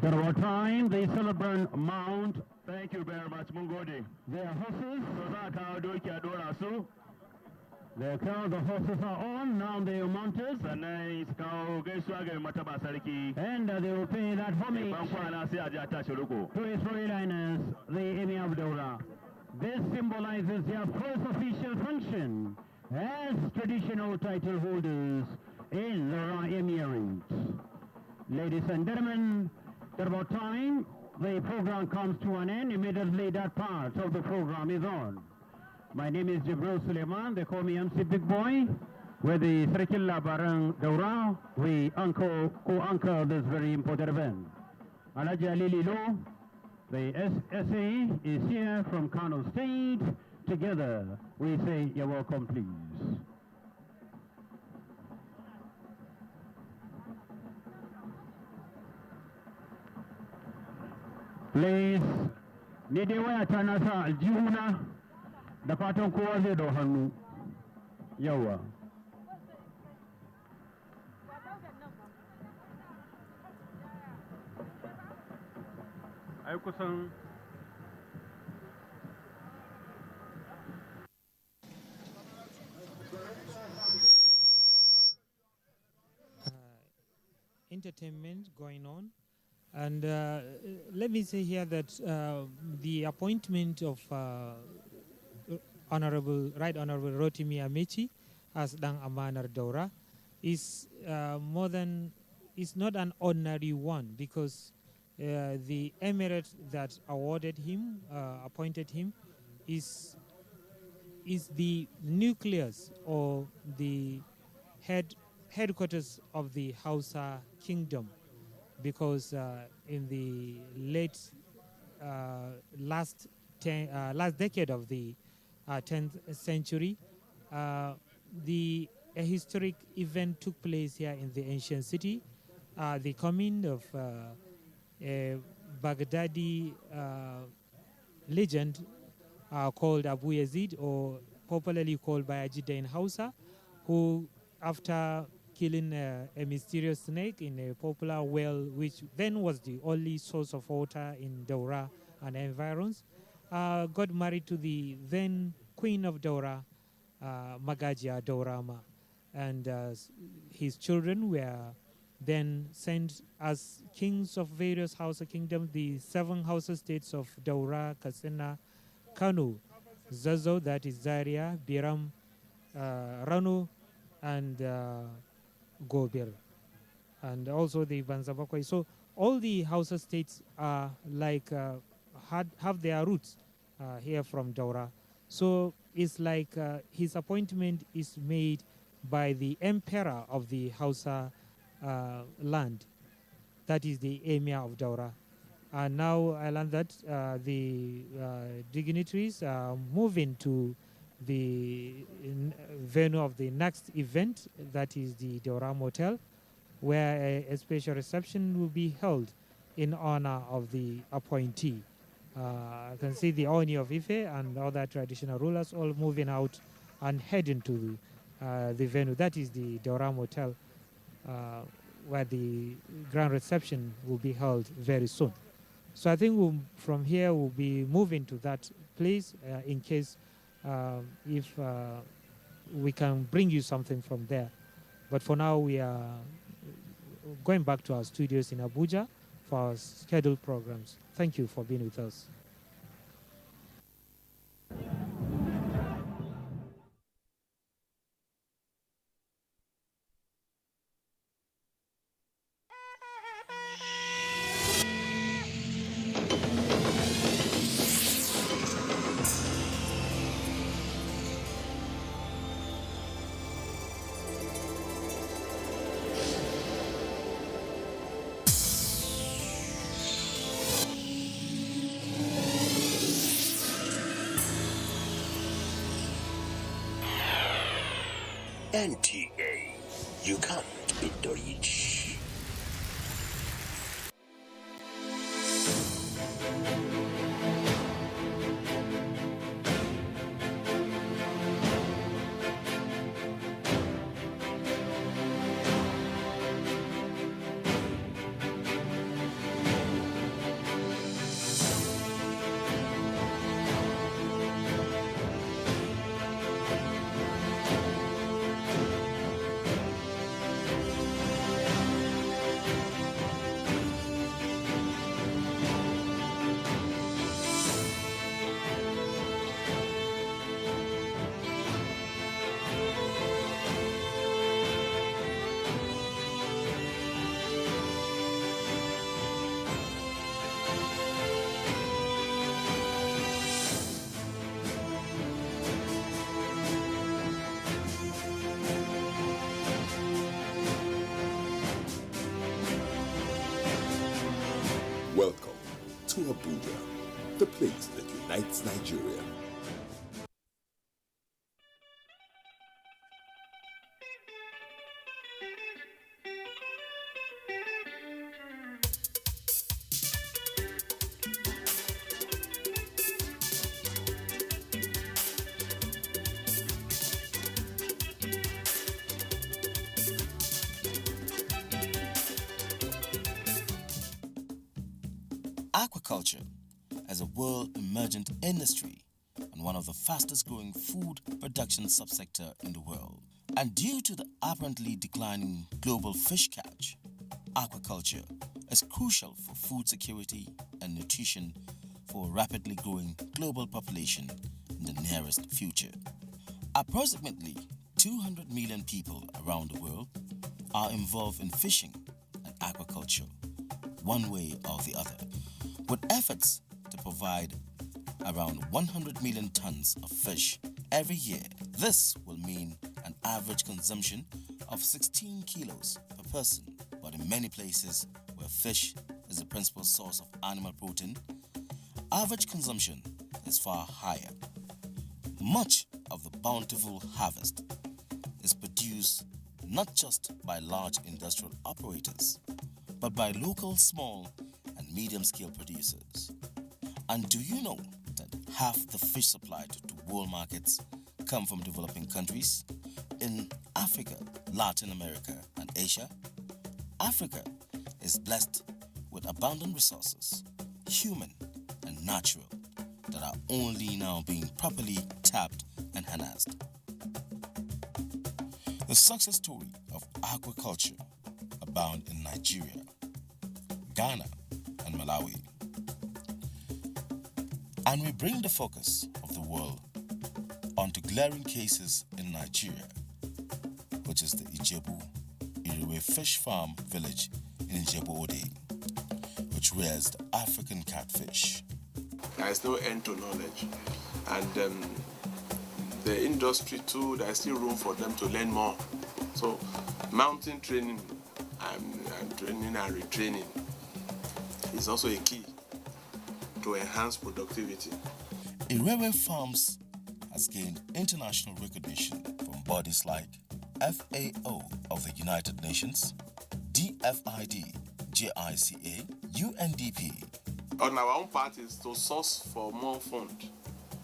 At our time, the celebrant mount. Thank you very much, mun gode. Their horses. So za a kawo doki a ɗora su. The horses are on, now they are mounted. Sannan su kawo gaisuwa ga mai mataba sarki. And they will pay that homage Ban kwana sai a ji a tashi riko. to His Royal Highness, the Emir of Daura. This symbolizes their first official function as traditional title holders in the Daura Emirate. Ladies and gentlemen, at about time, the program comes to an end. Immediately that part of the program is on. My name is Jibril Suleiman. They call me MC Big Boy. With the Sarkin Labaran Daura, we co-anchor this very important event. Alhaji Ali Lilo, the SA is here from Kano State. Together, we say you're welcome, please. Please, ni dai waya ta na sa aljihuna da fatan kowa zai dau hannu. Yawa. Ai kusan entertainment going on. And let me say here that the appointment of Right Honorable Rotimi Amechi as Dang Amanar Daura is is not an ordinary one, because the emirate that awarded him, appointed him, is the nucleus or the headquarters of the Hausa kingdom. Because in the late last decade of the 10th century, a historic event took place here in the ancient city. The coming of a Baghdadi legend called Abu Yazid, or popularly called Bayajida in Hausa, who, after killing a mysterious snake in a popular well, which then was the only source of water in Daura and environs, got married to the then Queen of Daura, Magajia Daurama. And his children were then sent as kings of various Hausa kingdoms, the 7 Hausa states of Daura, Katsina, Kano, Zazo, that is Zaria, Biram, Rano, and Gobir, and also the Banzabakwai. So all the Hausa states are like have their roots here from Daura. So it's like his appointment is made by the emperor of the Hausa land, that is the Emir of Daura. And now I learned that the dignitaries are moving to the venue of the next event, that is the Daura Motel, where a special reception will be held in honor of the appointee. I can see the Oni of Ife and other traditional rulers all moving out and heading to the venue. That is the Daura Motel, where the grand reception will be held very soon. So I think from here we'll be moving to that place in case if we can bring you something from there. But for now, we are going back to our studios in Abuja for our scheduled programs. Thank you for being with us. NTA, you can't beat the reach. Welcome to Abuja, the place that unites Nigeria. Aquaculture as a world emergent industry and one of the fastest growing food production subsector in the world. And due to the apparently declining global fish catch, aquaculture is crucial for food security and nutrition for a rapidly growing global population in the nearest future. Approximately 200 million people around the world are involved in fishing and aquaculture, one way or the other, with efforts to provide around 100 million tons of fish every year. This will mean an average consumption of 16 kilos per person, but in many places where fish is the principal source of animal protein, average consumption is far higher. Much of the bountiful harvest is produced not just by large industrial operators, but by local small and medium-scale producers. And do you know that half the fish supplied to world markets come from developing countries? In Africa, Latin America, and Asia, Africa is blessed with abundant resources, human and natural, that are only now being properly tapped and harnessed. The success story of aquaculture abound in Nigeria, Ghana, and Malawi. And we bring the focus of the world onto glaring cases in Nigeria, which is the Ijebu-Iriwe Fish Farm village in Ijebu-Ode, which rears the African catfish. There is no end to knowledge, and the industry too, there is still room for them to learn more. So mountain training and training and retraining is also a key to enhance productivity. Iriwe Farms has gained international recognition from bodies like FAO of the United Nations, DFID, JICA, UNDP. On our own part is to source for more fund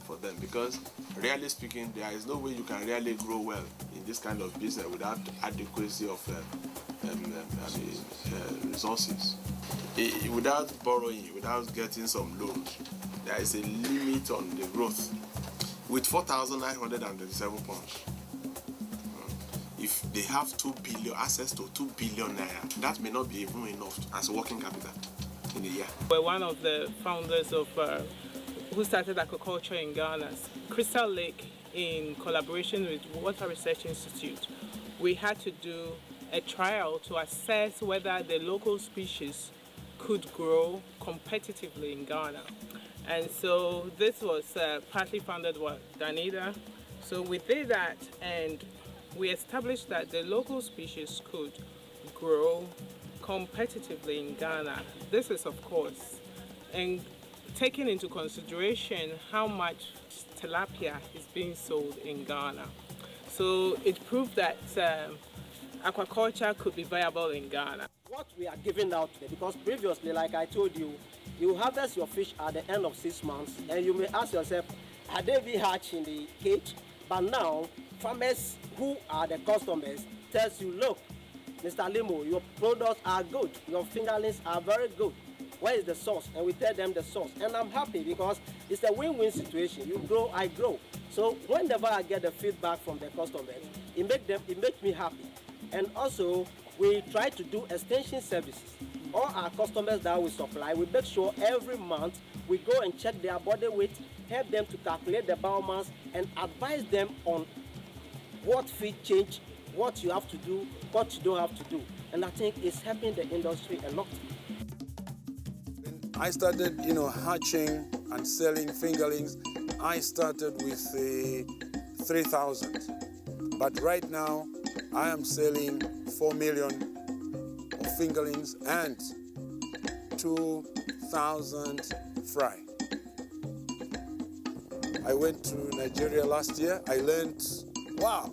for them, because really speaking, there is no way you can really grow well in this kind of business without adequacy of resources. Without borrowing, without getting some loans, there is a limit on the growth. With 4,937 pounds, if they have 2 billion, access to 2 billion naira, that may not be even enough as working capital in a year. We're one of the founders of who started aquaculture in Ghana, Crystal Lake, in collaboration with Water Research Institute. We had to do a trial to assess whether the local species could grow competitively in Ghana. And so this was partly funded by Danida. So we did that, and we established that the local species could grow competitively in Ghana. This is, of course, and taking into consideration how much tilapia is being sold in Ghana. So it proved that aquaculture could be viable in Ghana. What we are giving out there, because previously, like I told you, you harvest your fish at the end of 6 months, and you may ask yourself, are they be hatched in the cage? But now, farmers who are the customers tells you, look, Mr. Limo, your products are good, your fingerlings are very good. Where is the source? And we tell them the source. And I'm happy because it's a win-win situation. You grow, I grow. So whenever I get the feedback from the customers, it makes me happy. And also, we try to do extension services. All our customers that we supply, we make sure every month we go and check their body weight, help them to calculate the biomass, and advise them on what feed change, what you have to do, what you don't have to do. And I think it's helping the industry a lot. I started, hatching and selling fingerlings. I started with 3,000. But right now, I am selling 4 million of fingerlings and 2,000 fry. I went to Nigeria last year. I learned, wow,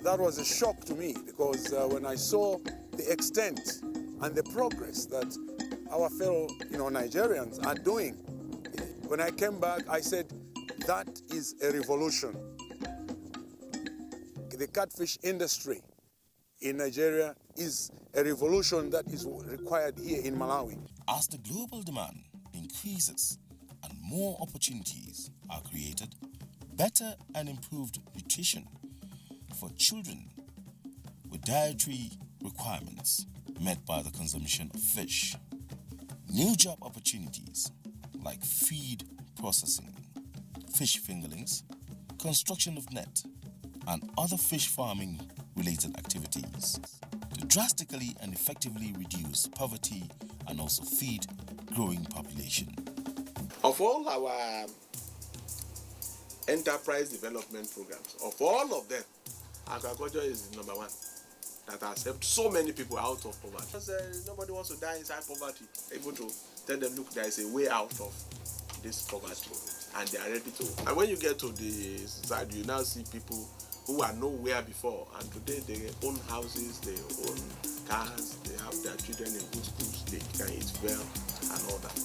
that was a shock to me because when I saw the extent and the progress that our fellow Nigerians are doing, when I came back, I said, that is a revolution. The catfish industry in Nigeria is a revolution that is required here in Malawi. As the global demand increases and more opportunities are created, better and improved nutrition for children with dietary requirements met by the consumption of fish. New job opportunities like feed processing, fish fingerlings, construction of net, and other fish farming related activities to drastically and effectively reduce poverty and also feed growing population. Of all our enterprise development programs, of all of them, agriculture is number one that has helped so many people out of poverty. Because, nobody wants to die inside poverty. Able to tell them, look, there is a way out of this poverty, and they are ready to. And when you get to the side, you now see people who are nowhere before, and today they own houses, they own cars, they have their children in good schools, they can eat well, and all that.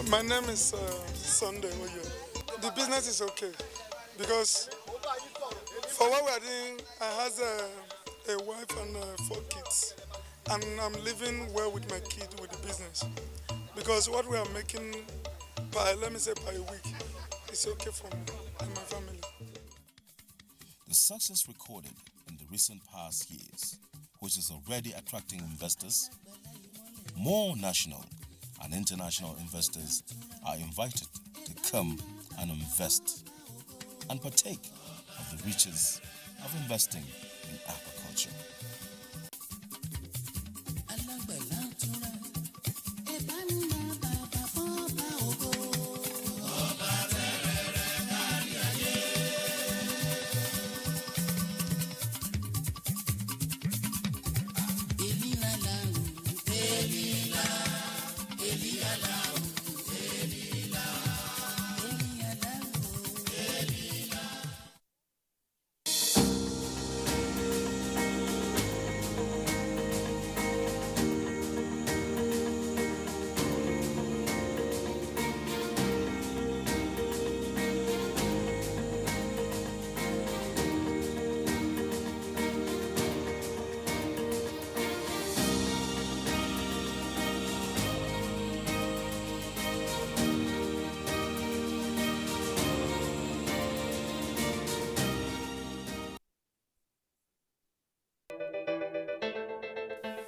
My name is Sunday Oyo. The business is okay because for what we are doing, I have a wife and 4 kids, and I'm living well with my kid with the business because what we are making per week is okay for me and my family. The success recorded in the recent past years, which is already attracting investors, more national and international investors are invited to come and invest and partake of the riches of investing in aquaculture.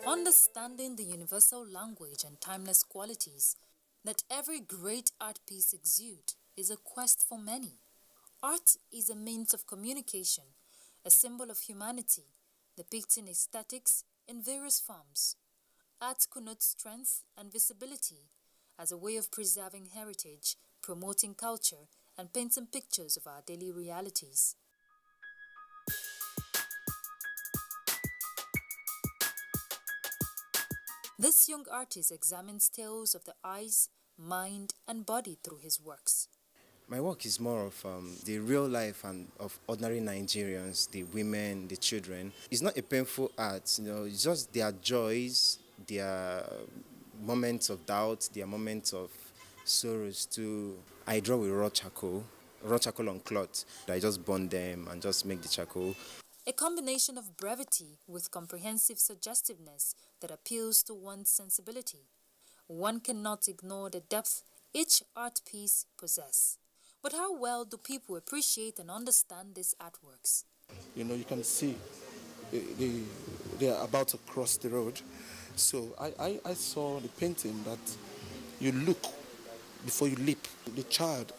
Understanding the universal language and timeless qualities that every great art piece exudes is a quest for many. Art is a means of communication, a symbol of humanity, depicting aesthetics in various forms. Art connotes strength and visibility as a way of preserving heritage, promoting culture, and painting pictures of our daily realities. This young artist examines tales of the eyes, mind, and body through his works. My work is more of the real life and of ordinary Nigerians, the women, the children. It's not a painful art, it's just their joys, their moments of doubt, their moments of sorrows too. I draw with raw charcoal on cloth. I just burn them and just make the charcoal. A combination of brevity with comprehensive suggestiveness that appeals to one's sensibility. One cannot ignore the depth each art piece possesses. But how well do people appreciate and understand these artworks? You can see they are about to cross the road. So I saw the painting that you look before you leap. The child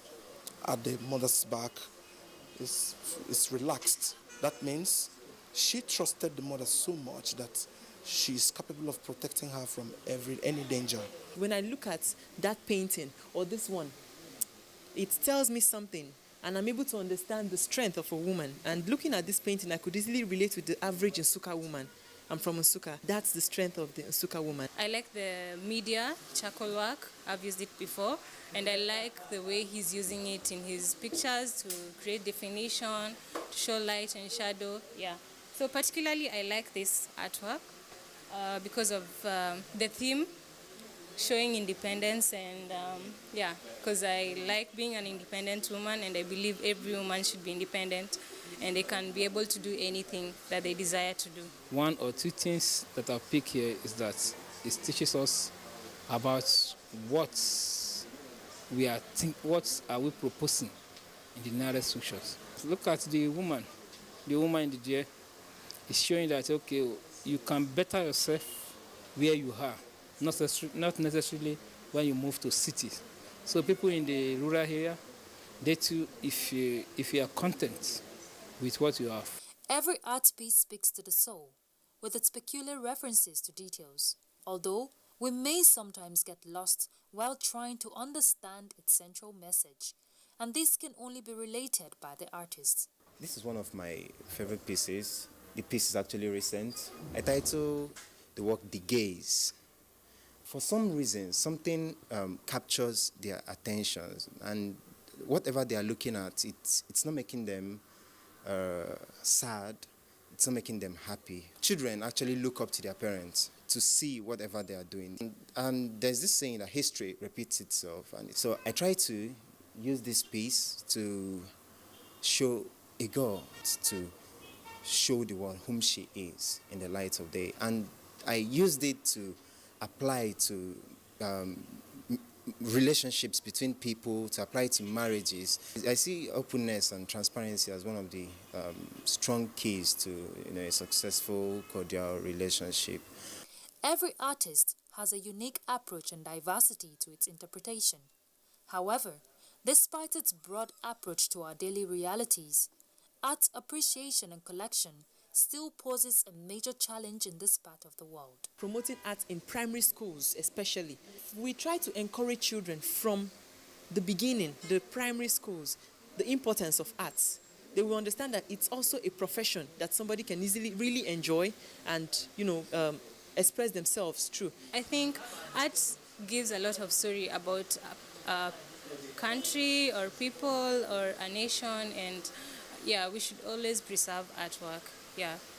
at the mother's back is relaxed. That means she trusted the mother so much that she is capable of protecting her from any danger. When I look at that painting or this one, it tells me something, and I'm able to understand the strength of a woman. And looking at this painting, I could easily relate with the average Nsukka woman. I'm from Nsukka. That's the strength of the Nsukka woman. I like the media, charcoal work. I've used it before. And I like the way he's using it in his pictures to create definition, to show light and shadow. Yeah. So particularly I like this artwork because of the theme, showing independence, and because I like being an independent woman, and I believe every woman should be independent and they can be able to do anything that they desire to do. One or two things that I'll pick here is that it teaches us about what are we proposing in the nearest futures. Look at the woman in the there is showing that, okay, you can better yourself where you are. Not necessarily when you move to cities. So people in the rural area, they too, if you are content with what you have. Every art piece speaks to the soul, with its peculiar references to details, although we may sometimes get lost while trying to understand its central message, and this can only be related by the artist. This is one of my favorite pieces. The piece is actually recent. I title the work The Gaze. For some reason, something captures their attention, and whatever they are looking at, it's not making them sad, it's not making them happy. Children actually look up to their parents to see whatever they are doing. And there's this saying that history repeats itself. And so I try to use this piece to show a girl, to show the world whom she is in the light of day. And I used it to apply to relationships between people, to apply to marriages. I see openness and transparency as one of the strong keys to a successful, cordial relationship. Every artist has a unique approach and diversity to its interpretation. However, despite its broad approach to our daily realities, art appreciation and collection still poses a major challenge in this part of the world. Promoting art in primary schools especially, we try to encourage children from the beginning, the primary schools, the importance of arts. They will understand that it's also a profession that somebody can easily really enjoy and, express themselves through. I think art gives a lot of story about a country or people or a nation, and we should always preserve artwork.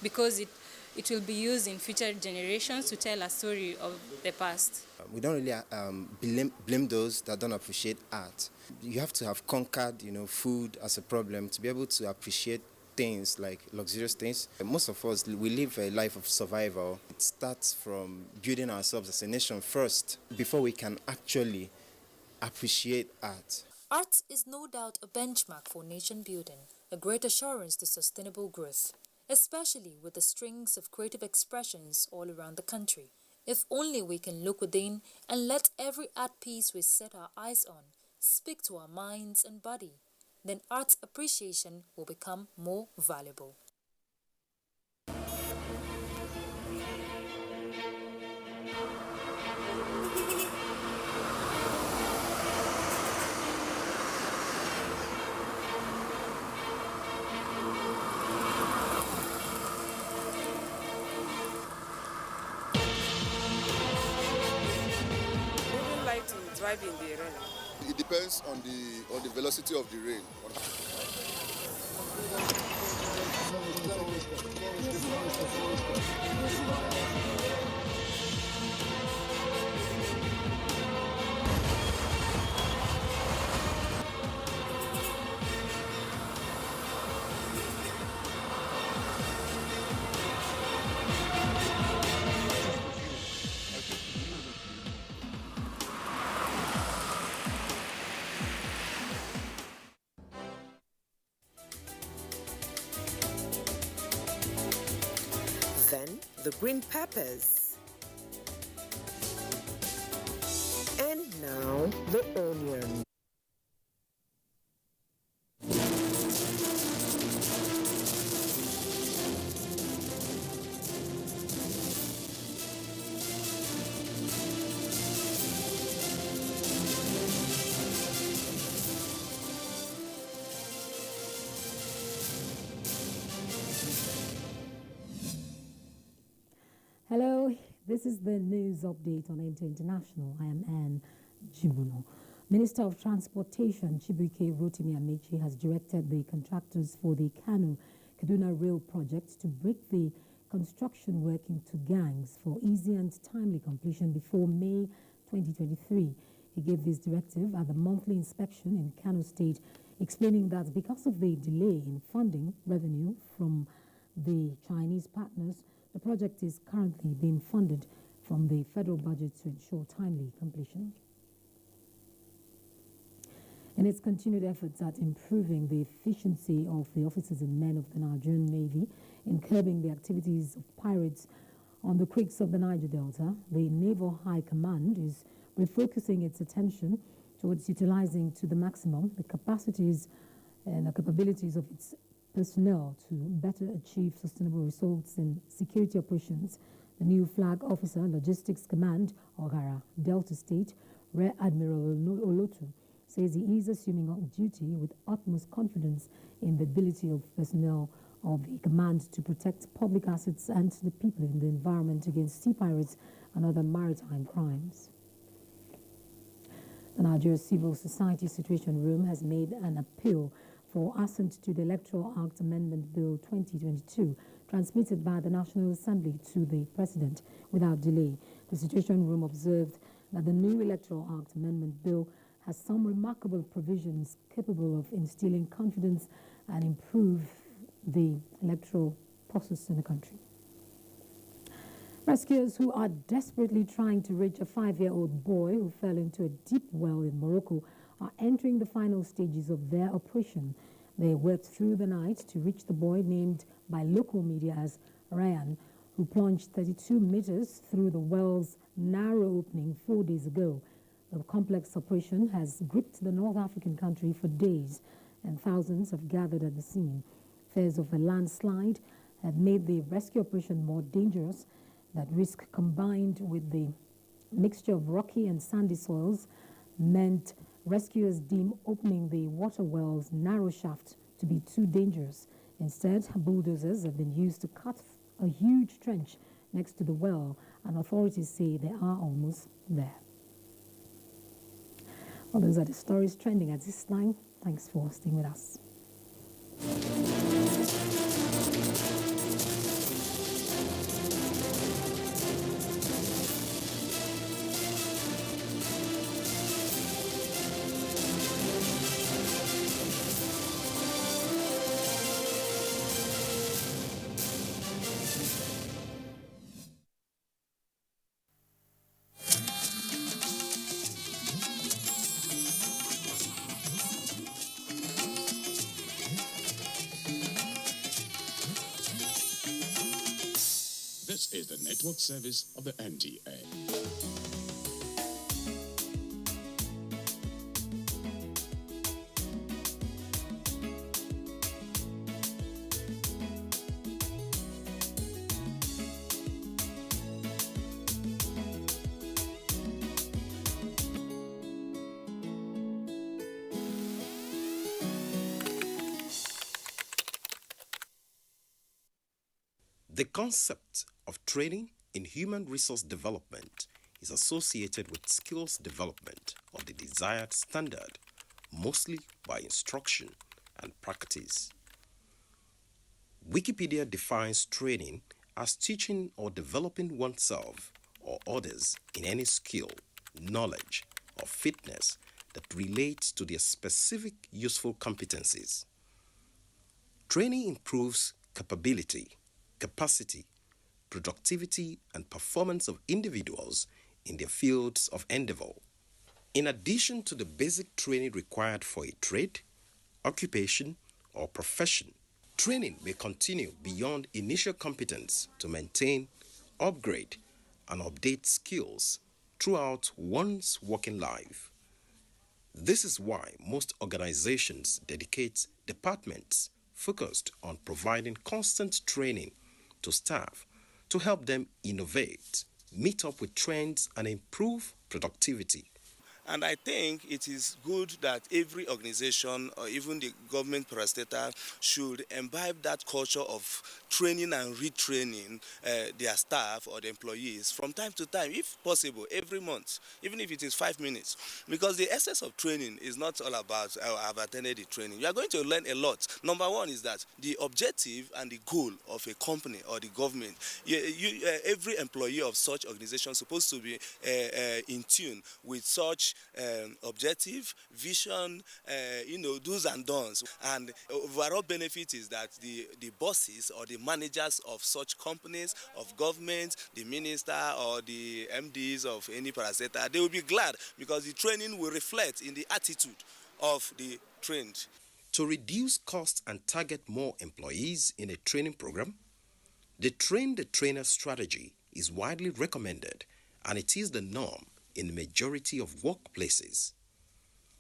Because it will be used in future generations to tell a story of the past. We don't really blame those that don't appreciate art. You have to have conquered, food as a problem to be able to appreciate things like luxurious things. Most of us, we live a life of survival. It starts from building ourselves as a nation first before we can actually appreciate art. Art is no doubt a benchmark for nation building, a great assurance to sustainable growth, especially with the strings of creative expressions all around the country. If only we can look within and let every art piece we set our eyes on speak to our minds and body, then art appreciation will become more valuable. Drive in the rain. It depends on the velocity of the rain. Then the green peppers. And now the onion. Hello, this is the news update on Enter International. I am Anne Jibuno. Minister of Transportation Chibuike Rotimi Amechi has directed the contractors for the Kano-Kaduna Rail project to break the construction work into gangs for easy and timely completion before May 2023. He gave this directive at the monthly inspection in Kano State, explaining that because of the delay in funding revenue from the Chinese partners, the project is currently being funded from the federal budget to ensure timely completion. In its continued efforts at improving the efficiency of the officers and men of the Nigerian Navy in curbing the activities of pirates on the creeks of the Niger Delta, the Naval High Command is refocusing its attention towards utilizing to the maximum the capacities and the capabilities of its personnel to better achieve sustainable results in security operations. The new Flag Officer Logistics Command, Ogara, Delta State, Rear Admiral Olotu, says he is assuming on duty with utmost confidence in the ability of personnel of the command to protect public assets and the people in the environment against sea pirates and other maritime crimes. The Nigeria Civil Society Situation Room has made an appeal for assent to the Electoral Act Amendment Bill 2022, transmitted by the National Assembly to the President without delay. The Situation Room observed that the new Electoral Act Amendment Bill has some remarkable provisions capable of instilling confidence and improve the electoral process in the country. Rescuers who are desperately trying to reach a 5-year-old boy who fell into a deep well in Morocco are entering the final stages of their operation. They worked through the night to reach the boy, named by local media as Ryan, who plunged 32 meters through the well's narrow opening 4 days ago. The complex operation has gripped the North African country for days, and thousands have gathered at the scene. Fears of a landslide had made the rescue operation more dangerous. That risk, combined with the mixture of rocky and sandy soils, meant rescuers deem opening the water well's narrow shaft to be too dangerous. Instead, bulldozers have been used to cut a huge trench next to the well, and authorities say they are almost there. Well, those are the stories trending at this time. Thanks for staying with us. This is the network service of the NTA. The concept of training in human resource development is associated with skills development of the desired standard, mostly by instruction and practice. Wikipedia defines training as teaching or developing oneself or others in any skill, knowledge, or fitness that relates to their specific useful competencies. Training improves capability, capacity, productivity, and performance of individuals in their fields of endeavor. In addition to the basic training required for a trade, occupation, or profession, training may continue beyond initial competence to maintain, upgrade, and update skills throughout one's working life. This is why most organizations dedicate departments focused on providing constant training to staff to help them innovate, meet up with trends, and improve productivity. And I think it is good that every organization or even the government parastatal should imbibe that culture of training and retraining their staff or the employees from time to time, if possible, every month, even if it is 5 minutes. Because the essence of training is not all about, I've attended the training. You are going to learn a lot. Number one is that the objective and the goal of a company or the government, every employee of such organization is supposed to be in tune with such objective, vision, do's and don'ts. And overall benefit is that the bosses or the managers of such companies, of government, the minister or the MDs of any parastatal, they will be glad because the training will reflect in the attitude of the trained. To reduce costs and target more employees in a training program, the train-the-trainer strategy is widely recommended, and it is the norm in the majority of workplaces.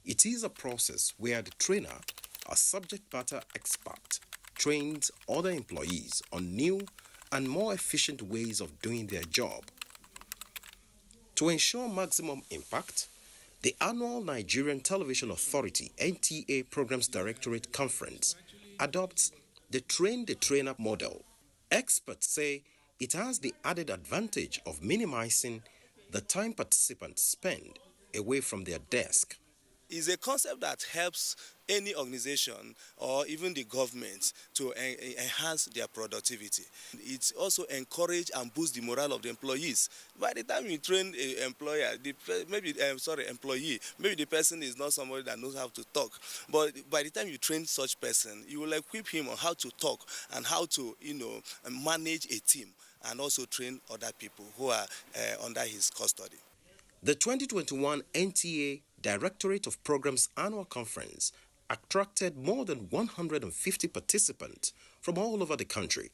It is a process where the trainer, a subject matter expert, trains other employees on new and more efficient ways of doing their job. To ensure maximum impact, the annual Nigerian Television Authority (NTA) Programs Directorate Conference adopts the train-the-trainer model. Experts say it has the added advantage of minimizing the time participants spend away from their desk. Is a concept that helps any organization or even the government to enhance their productivity. It also encourages and boosts the morale of the employees. By the time you train an employee, maybe the person is not somebody that knows how to talk. But by the time you train such person, you will equip him on how to talk and how to, manage a team, and also train other people who are under his custody. The 2021 NTA Directorate of Programs Annual Conference attracted more than 150 participants from all over the country,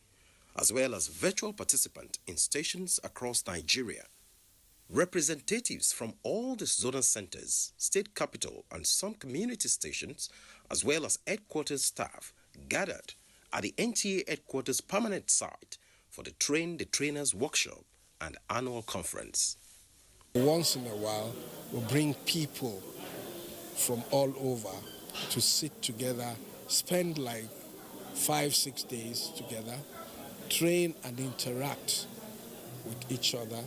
as well as virtual participants in stations across Nigeria. Representatives from all the zonal centers, state capital, and some community stations, as well as headquarters staff, gathered at the NTA headquarters permanent site for the Train the Trainers workshop and annual conference. Once in a while, we'll bring people from all over to sit together, spend like 5-6 days together, train and interact with each other.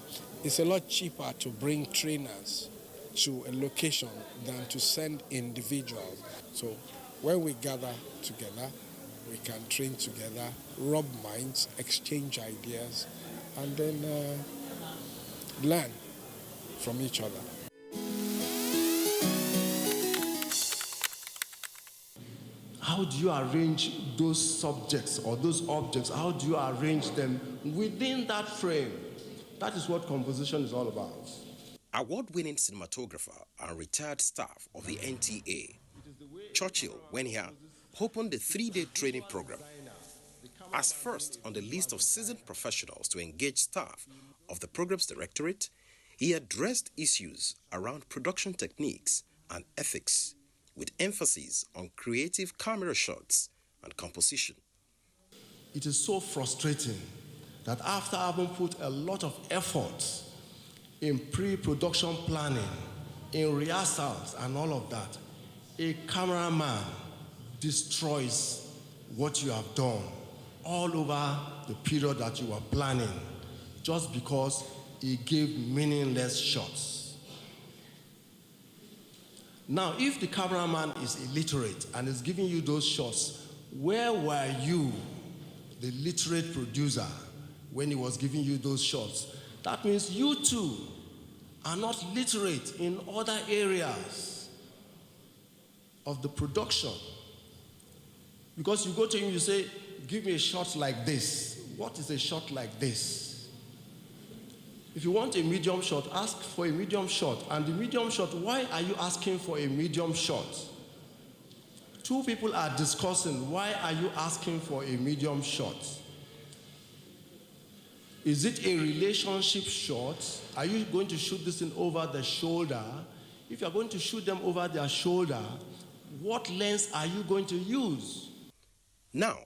It's a lot cheaper to bring trainers to a location than to send individuals. So when we gather together, we can train together, rub minds, exchange ideas, and then learn from each other. How do you arrange those subjects or those objects? How do you arrange them within that frame? That is what composition is all about. Award-winning cinematographer and retired staff of the NTA, Churchill Wenia, opened the 3-day training program. As first on the list of seasoned professionals to engage staff of the Programs Directorate, he addressed issues around production techniques and ethics, with emphasis on creative camera shots and composition. It is so frustrating that after having put a lot of effort in pre-production planning, in rehearsals and all of that, a cameraman destroys what you have done all over the period that you were planning, just because he gave meaningless shots. Now, if the cameraman is illiterate and is giving you those shots, where were you, the literate producer, when he was giving you those shots? That means you too are not literate in other areas of the production. Because you go to him, you say, give me a shot like this. What is a shot like this? If you want a medium shot, ask for a medium shot. And the medium shot, why are you asking for a medium shot? Two people are discussing, why are you asking for a medium shot? Is it a relationship shot? Are you going to shoot this thing over the shoulder? If you're going to shoot them over their shoulder, what lens are you going to use? Now,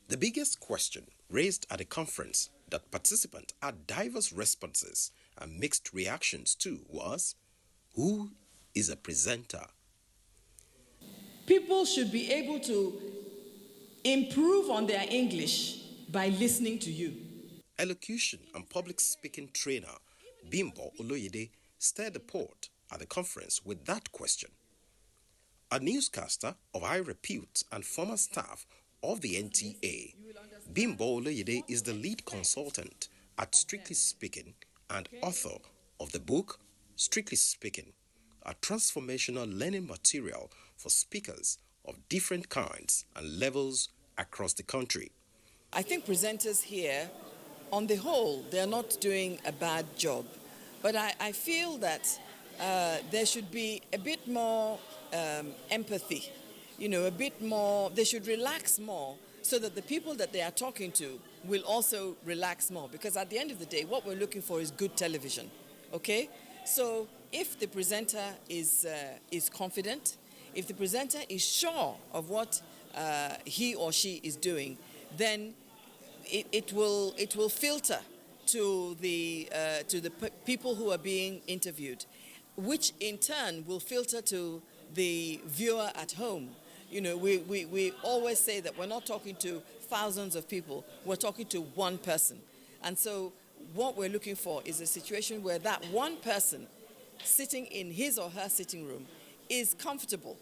the biggest question raised at the conference that participants had diverse responses and mixed reactions to was, who is a presenter? People should be able to improve on their English by listening to you. Elocution and public speaking trainer Bimbo Oloyede stirred the pot at the conference with that question. A newscaster of high repute and former staff of the NTA, Bimbo Oloyede is the lead consultant at Strictly Speaking and author of the book Strictly Speaking, a transformational learning material for speakers of different kinds and levels across the country. I think presenters here, on the whole, they're not doing a bad job. But I feel that there should be a bit more empathy, a bit more, they should relax more so that the people that they are talking to will also relax more. Because at the end of the day, what we're looking for is good television, okay? So if the presenter is confident, if the presenter is sure of what he or she is doing, then it will filter to the people who are being interviewed, which in turn will filter to the viewer at home. We always say that we're not talking to thousands of people, we're talking to one person. And so what we're looking for is a situation where that one person sitting in his or her sitting room is comfortable.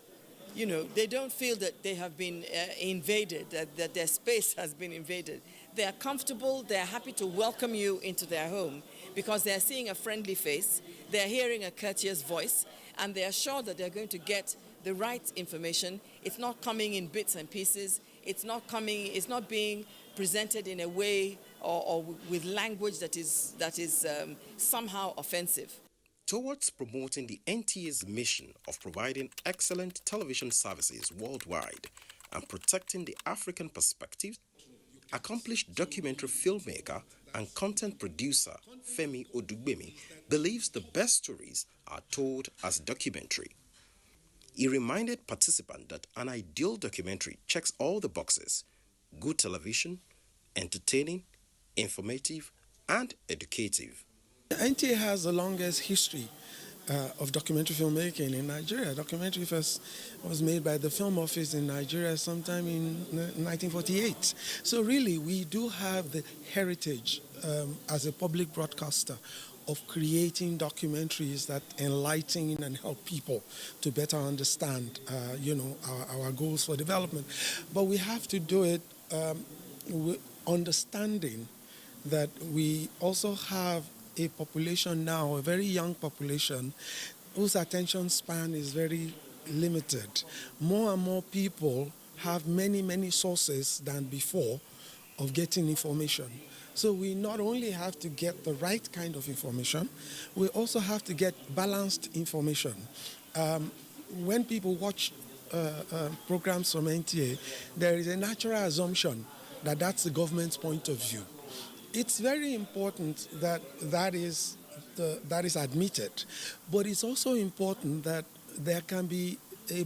They don't feel that they have been invaded, that their space has been invaded. They are comfortable, they are happy to welcome you into their home because they are seeing a friendly face, they are hearing a courteous voice, and they are sure that they're going to get the right information. It's not coming in bits and pieces. It's not being presented in a way or with language that is somehow offensive. Towards promoting the NTA's mission of providing excellent television services worldwide and protecting the African perspective, accomplished documentary filmmaker and content producer Femi Odugbemi believes the best stories are told as documentary. He reminded participants that an ideal documentary checks all the boxes: good television, entertaining, informative, and educative. NTA has the longest history of documentary filmmaking in Nigeria. Documentary first was made by the Film Office in Nigeria sometime in 1948. So really, we do have the heritage as a public broadcaster of creating documentaries that enlighten and help people to better understand, our goals for development. But we have to do it with understanding that we also have a population now, a very young population, whose attention span is very limited. More and more people have many, many sources than before of getting information. So we not only have to get the right kind of information, we also have to get balanced information. When people watch programs from NTA, there is a natural assumption that that's the government's point of view. It's very important that is admitted, but it's also important that there can be a